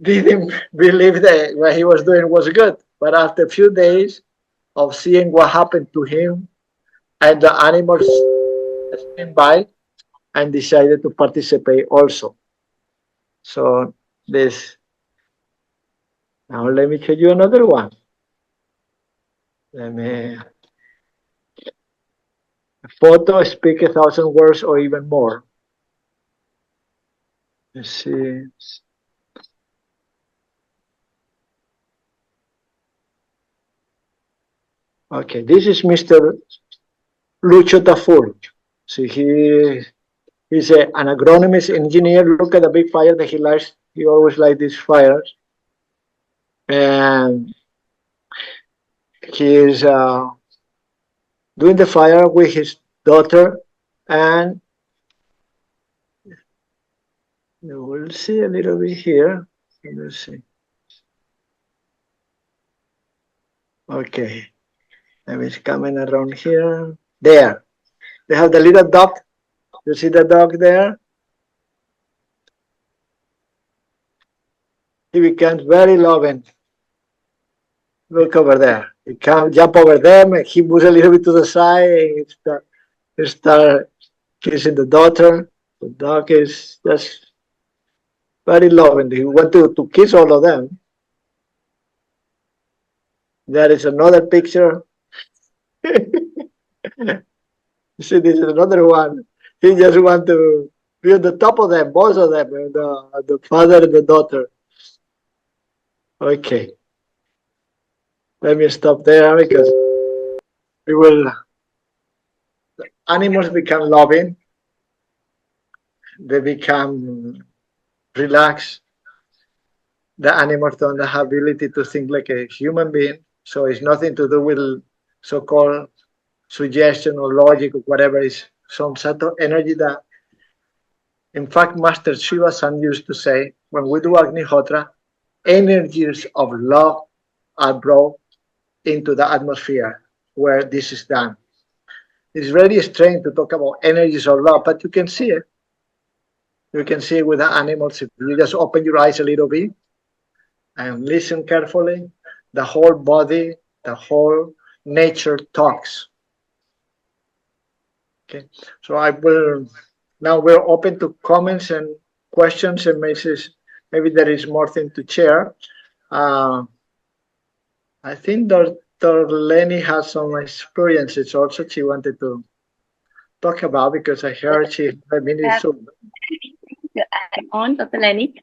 didn't believe that what he was doing was good. But after a few days of seeing what happened to him, and the animals came by and decided to participate also. So this. Now let me show you another one. A photo speaks 1,000 words or even more. Let's see. Okay, this is Mr. Lucho Tafur. See, he's an agronomist engineer. Look at the big fire that he likes. He always likes these fires. And he is doing the fire with his daughter, and you will see a little bit here. Let's see. Okay, and it's coming around here. There, they have the little dog. You see the dog there? He becomes very loving. Look over there. He can jump over them, and he moves a little bit to the side, and he start kissing the daughter. The dog is just very loving. He want to kiss all of them. There is another picture. You see, this is another one. He just want to be on the top of them, both of them, the father and the daughter. Okay. Let me stop there because the animals become loving. They become relaxed. the animals don't have ability to think like a human being. So it's nothing to do with so-called suggestion or logic or whatever. Is some sort of energy that, in fact, Master Shiva-san used to say, when we do Agnihotra, energies of love are brought into the atmosphere where this is done. It's very strange to talk about energies of love, but you can see it. You can see it with the animals. If you just open your eyes a little bit and listen carefully, the whole body, the whole nature talks. Okay, so I will, now we're open to comments and questions and messages. Maybe there is more thing to share. I think Dr. Lennie has some experiences also she wanted to talk about, because I heard she had a minute soon. To add on, Dr. Lennie.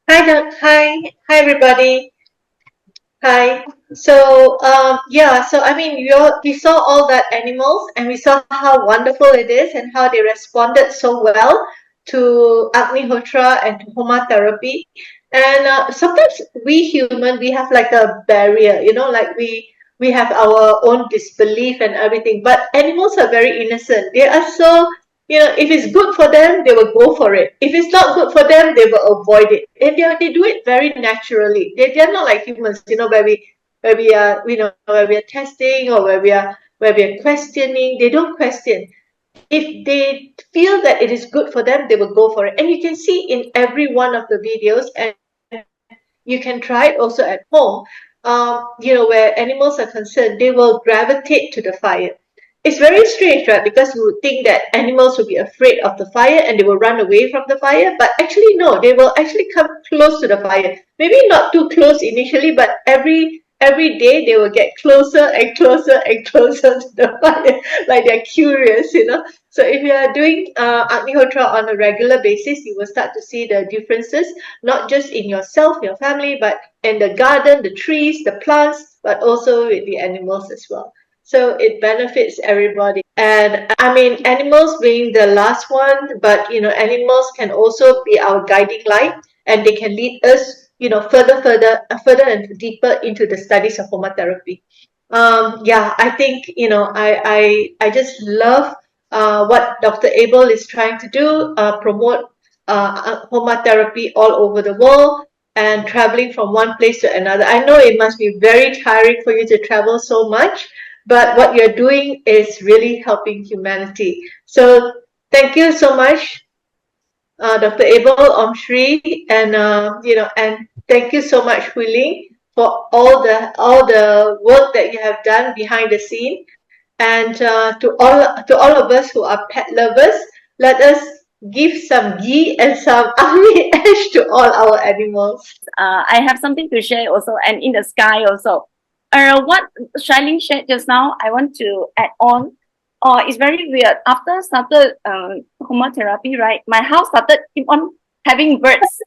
Hi, everybody. Hi. So yeah, so I mean, we saw all that animals, and we saw how wonderful it is and how they responded so well to Agnihotra and to Homa therapy. And sometimes we human, we have like a barrier, you know, like we have our own disbelief and everything. But animals are very innocent. They are so, you know, if it's good for them, they will go for it. If it's not good for them, they will avoid it. And they do it very naturally. They're not like humans, you know, where we are, you know, where we are testing or where we are questioning. They don't question. If they feel that it is good for them, they will go for it. And you can see in every one of the videos, and you can try it also at home, you know, where animals are concerned, they will gravitate to the fire. It's very strange, right? Because you would think that animals will be afraid of the fire and they will run away from the fire. But actually, no, they will actually come close to the fire. Maybe not too close initially, but every day they will get closer and closer and closer to the fire. Like they're curious, you know. So if you are doing Agnihotra on a regular basis, you will start to see the differences, not just in yourself, your family, but in the garden, the trees, the plants, but also with the animals as well. So it benefits everybody. And I mean, animals being the last one, but you know, animals can also be our guiding light, and they can lead us, you know, further and deeper into the studies of Homa therapy. Yeah, I think, you know, I just love what Dr. Abel is trying to do, promote Homa therapy all over the world and traveling from one place to another. I know it must be very tiring for you to travel so much, but what you're doing is really helping humanity. So thank you so much, Dr. Abel, Shri, and you know, and thank you so much, Hooi Lin, for all the work that you have done behind the scene. And to all of us who are pet lovers, let us give some ghee and some Agni ash to all our animals. I have something to share also, and in the sky also. What Shailene shared just now, I want to add on. It's very weird. After started Homa therapy, right? My house started keep on having birds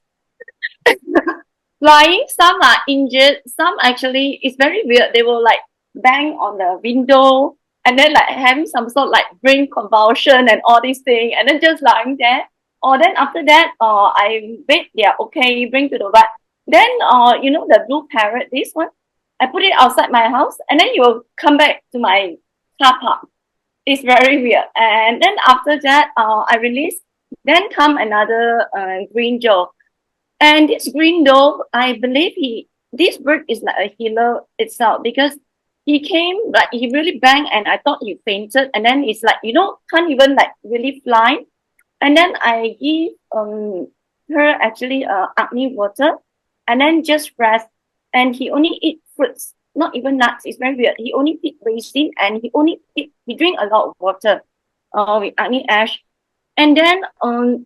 flying. Some are injured. Some actually, it's very weird. They will like bang on the window and then like having some sort of like brain convulsion and all these things, and then just lying there. Or then after that, I wait, they're okay, bring to the vet. Then, you know, the blue parrot, this one, I put it outside my house, and then you will come back to my car park. It's very weird. And then after that, I release. Then come another green dove. And this green dove, I believe this bird is like a healer itself, because he came, like he really banged, and I thought he fainted. And then it's like, you know, can't even like really fly. And then I give her actually Agni water, and then just rest. And he only eat fruits, not even nuts. It's very weird. He only eat raisin, and he drink a lot of water with Agni ash. And then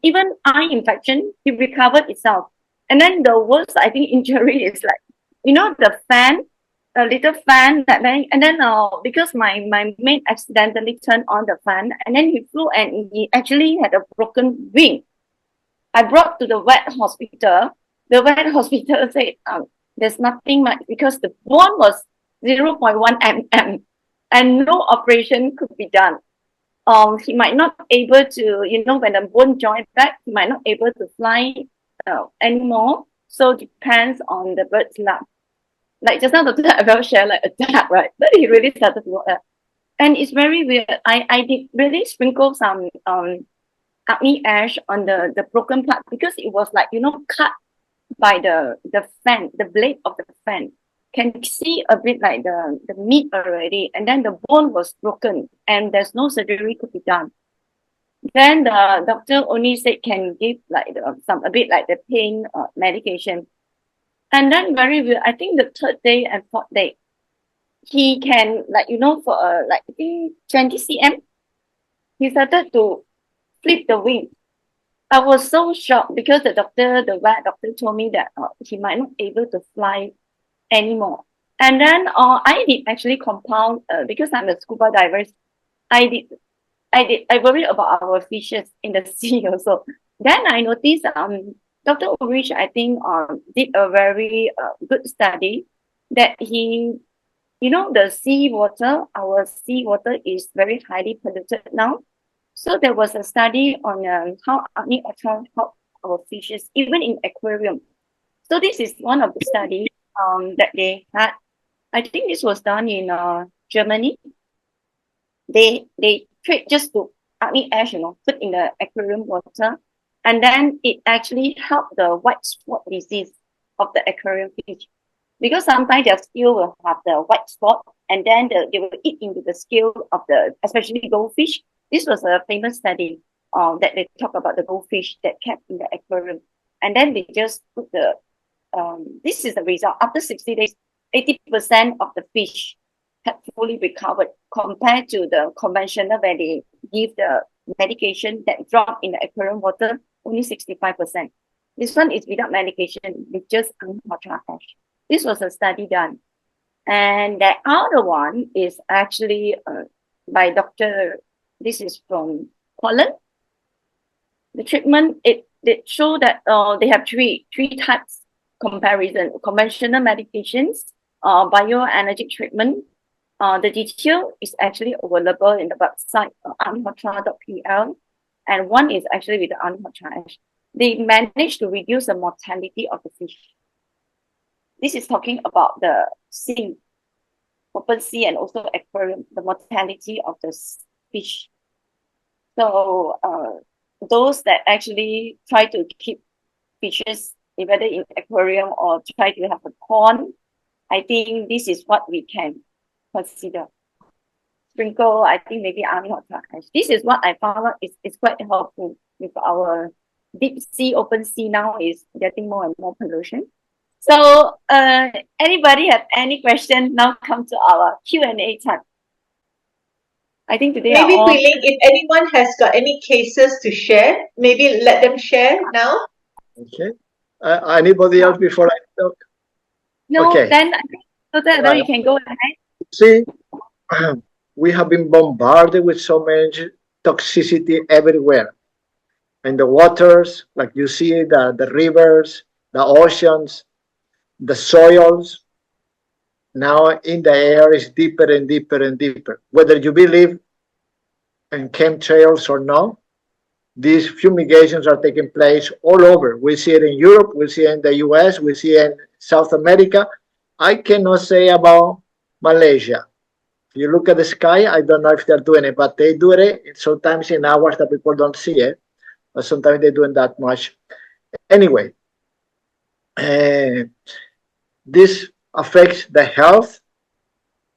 even eye infection, he recovered itself. And then the worst, I think, injury is like, you know, the fan, a little fan that then, and then because my maid accidentally turned on the fan, and then he flew and he actually had a broken wing. I brought to the vet hospital. The vet hospital said there's nothing much, because the bone was 0.1 mm and no operation could be done. he might not able to, when the bone join back, he might not able to fly anymore. So depends on the bird's luck. Like just now, Dr. Abel shared like a duck, right? But he really started to work. And it's very weird. I did really sprinkle some acne ash on the broken part because it was like, cut by the fan, the blade of the fan. Can see a bit like the meat already, and then the bone was broken and there's no surgery could be done. Then the doctor only said can give like a bit like the pain medication. And then very weird, I think the third day and fourth day, he can for like I think 20 cm, he started to flip the wing. I was so shocked because the vet doctor told me that he might not able to fly anymore. And then I did actually compound because I'm a scuba diver. I worry about our fishes in the sea also. Then I noticed Dr. Ulrich, I think, did a very good study that the seawater, our seawater is very highly polluted now. So there was a study on how Agnihotra help our fishes, even in aquarium. So this is one of the studies that they had. I think this was done in Germany. They treat just to acne ash, put in the aquarium water, and then it actually helped the white spot disease of the aquarium fish. Because sometimes their scale will have the white spot, and then they will eat into the scale of especially goldfish. This was a famous study that they talk about the goldfish that kept in the aquarium. And then they just put this is the result. After 60 days, 80% of the fish had fully recovered compared to the conventional where they give the medication that drop in the aquarium water, only 65%. This one is without medication, with just Agnihotra ash. This was a study done. And the other one is actually by this is from Poland. The treatment, it show that they have three types comparison: conventional medications, bioenergetic treatment. The detail is actually available in the website agnihotra.pl, and one is actually with the Agnihotra ash. They managed to reduce the mortality of the fish. This is talking about the sea, open sea, and also aquarium, the mortality of the fish. So those that actually try to keep fishes, whether in aquarium or try to have a pond, I think this is what we can consider. Sprinkle, I think maybe Agnihotra ash. This is what I found out is quite helpful with our deep sea, open sea now is getting more and more pollution. So anybody have any question? Now come to our Q&A time. I think today maybe Hooi Lin, if anyone has got any cases to share, maybe let them share now. Okay. Anybody else before I talk? No, okay. Then I think Dr. Abel, you can go ahead. See, we have been bombarded with so much toxicity everywhere. In the waters, like you see, the rivers, the oceans, the soils. Now in the air is deeper and deeper and deeper. Whether you believe in chemtrails or not, these fumigations are taking place all over. We see it in Europe, we see it in the US, we see it in South America. I cannot say about Malaysia. If you look at the sky, I don't know if they're doing it, but they do it sometimes in hours that people don't see it, but sometimes they're doing that much. Anyway, this affects the health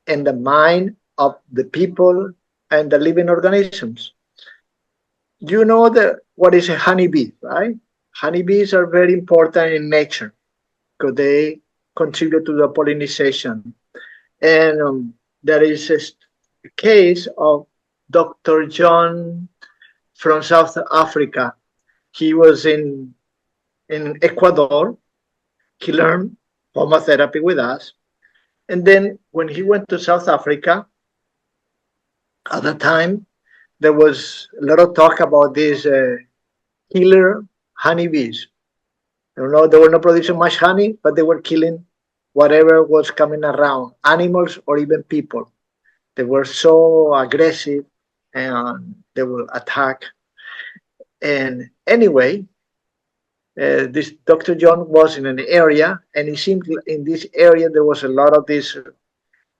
and the mind of the people and the living organisms. You know what is a honeybee, right? Honeybees are very important in nature because they contribute to the pollination. And there is a case of Dr. John from South Africa. He was in Ecuador. He learned Homa Therapy with us. And then when he went to South Africa, at the time, there was a lot of talk about these killer honeybees. You know, they were not producing much honey, but they were killing whatever was coming around, animals or even people. They were so aggressive. and they will attack. And anyway, this Dr. John was in an area, and it seemed in this area there was a lot of these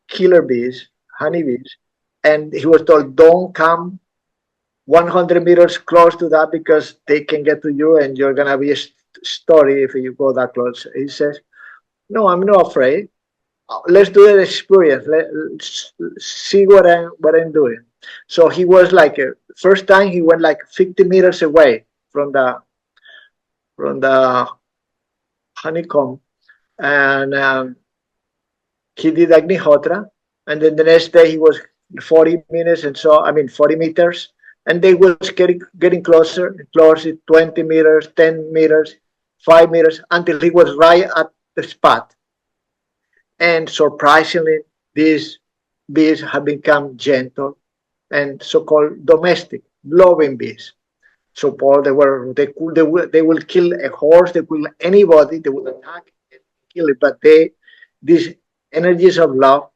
killer bees, honeybees, and he was told, don't come 100 meters close to that because they can get to you and you're going to be a story if you go that close. He says, no, I'm not afraid. Let's do an experience. Let's see what I'm doing. So he was like, first time he went like 50 meters away from the honeycomb, and he did Agnihotra, and then the next day he was 40 meters, and so 40 meters, and they was getting closer and closer, 20 meters, 10 meters, 5 meters, until he was right at the spot. And surprisingly, these bees have become gentle and so-called domestic, loving bees. So Paul, they will kill a horse, they will anybody, they will attack and kill it, but these energies of love,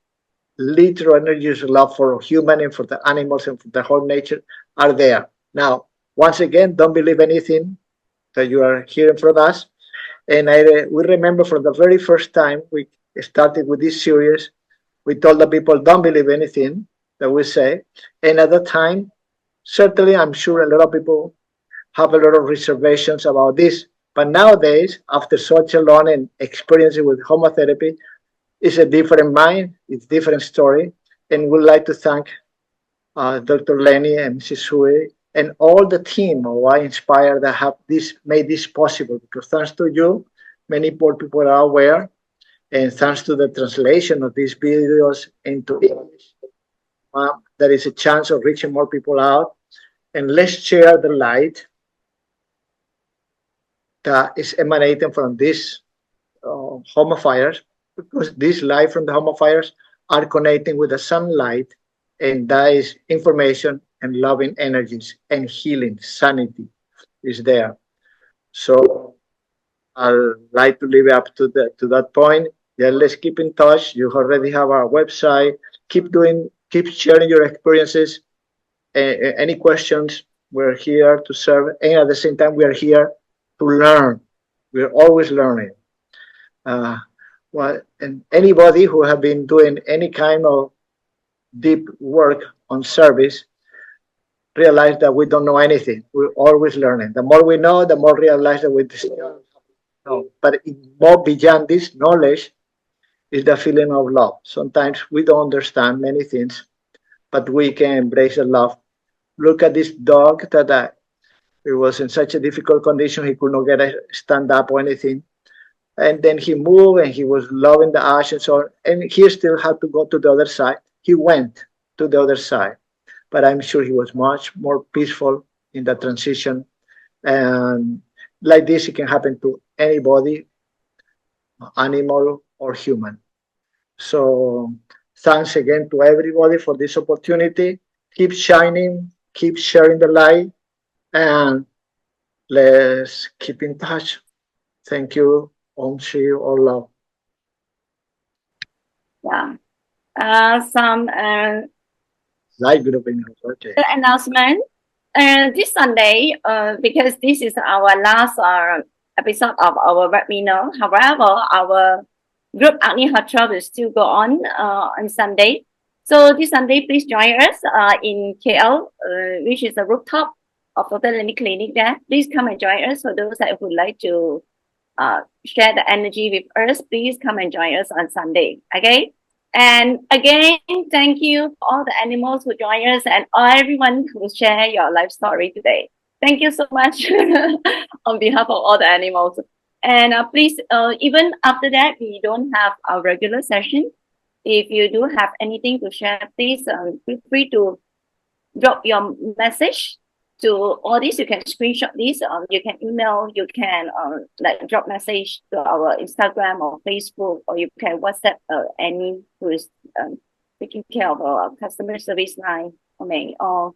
literal energies of love for human and for the animals and for the whole nature are there. Now, once again, don't believe anything that you are hearing from us. And we remember from the very first time we started with this series, we told the people, don't believe anything that we say. And at that time, certainly, I'm sure a lot of people have a lot of reservations about this. But nowadays, after such a long and experience with Homa Therapy, it's a different mind, it's a different story. And we'd like to thank Dr. Lennie and Mrs. Soo and all the team of I-Inspire that have made this possible. Because thanks to you, many poor people are aware. And thanks to the translation of these videos into English, there is a chance of reaching more people out. And let's share the light that is emanating from these Homa fires, because this light from the Homa fires are connecting with the sunlight, and that is information and loving energies and healing, sanity is there. So I'd like to leave it up to that point. Yeah, let's keep in touch. You already have our website. Keep sharing your experiences. Any questions, we're here to serve. And at the same time, we are here to learn. We're always learning. And anybody who have been doing any kind of deep work on service realize that we don't know anything. We're always learning. The more we know, the more realize that we don't know. But more beyond this knowledge is the feeling of love. Sometimes we don't understand many things, but we can embrace the love. Look at this dog that it was in such a difficult condition, he could not get a stand up or anything. And then he moved and he was loving the ash and so on. And he still had to go to the other side. He went to the other side. But I'm sure he was much more peaceful in the transition. And like this, it can happen to anybody, animal or human. So thanks again to everybody for this opportunity. Keep shining, keep sharing the light, and let's keep in touch. Thank you. Om Shri All Love. Yeah. Some live grouping. Okay. Announcement. This Sunday, because this is our last episode of our webinar. However, our group Agnihotra will still go on Sunday. So this Sunday, please join us in KL, which is the rooftop of Dr. Lennie Clinic there. Please come and join us. For those that would like to share the energy with us, please come and join us on Sunday. Okay? And again, thank you for all the animals who join us and everyone who share your life story today. Thank you so much on behalf of all the animals. And please, even after that, we don't have our regular session. If you do have anything to share, please feel free to drop your message to all this. You can screenshot this. You can email. You can drop message to our Instagram or Facebook, or you can WhatsApp any who is taking care of our customer service line. Or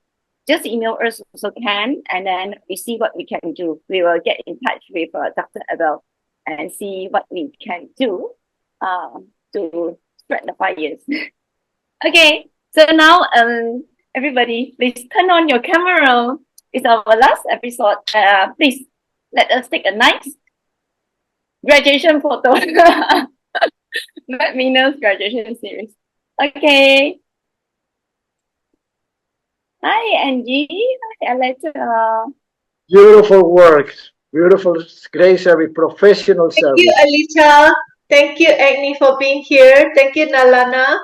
just email us also can, and then we see what we can do. We will get in touch with Dr. Abel and see what we can do to spread the fires. Okay, so now everybody, please turn on your camera. It's our last episode. Please let us take a nice graduation photo. VEDAS graduation series. Okay. Hi, Angie. Hi, Aletta. Beautiful work. Beautiful, great service, professional Thank service. you, Alita. Thank you, Agni, for being here. Thank you, Nalana.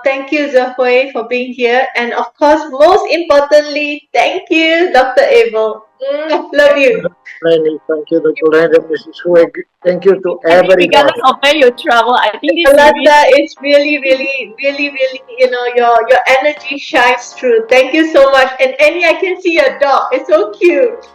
Thank you, Zahui, for being here. And of course, most importantly, thank you, Dr. Abel. Love you. Lennie, thank you, Dr. Lennie, Mrs. Hui. Thank you to everyone. Regardless of where you travel, I think this Alata, it's really, you know, your energy shines through. Thank you so much. And Annie, I can see your dog. It's so cute.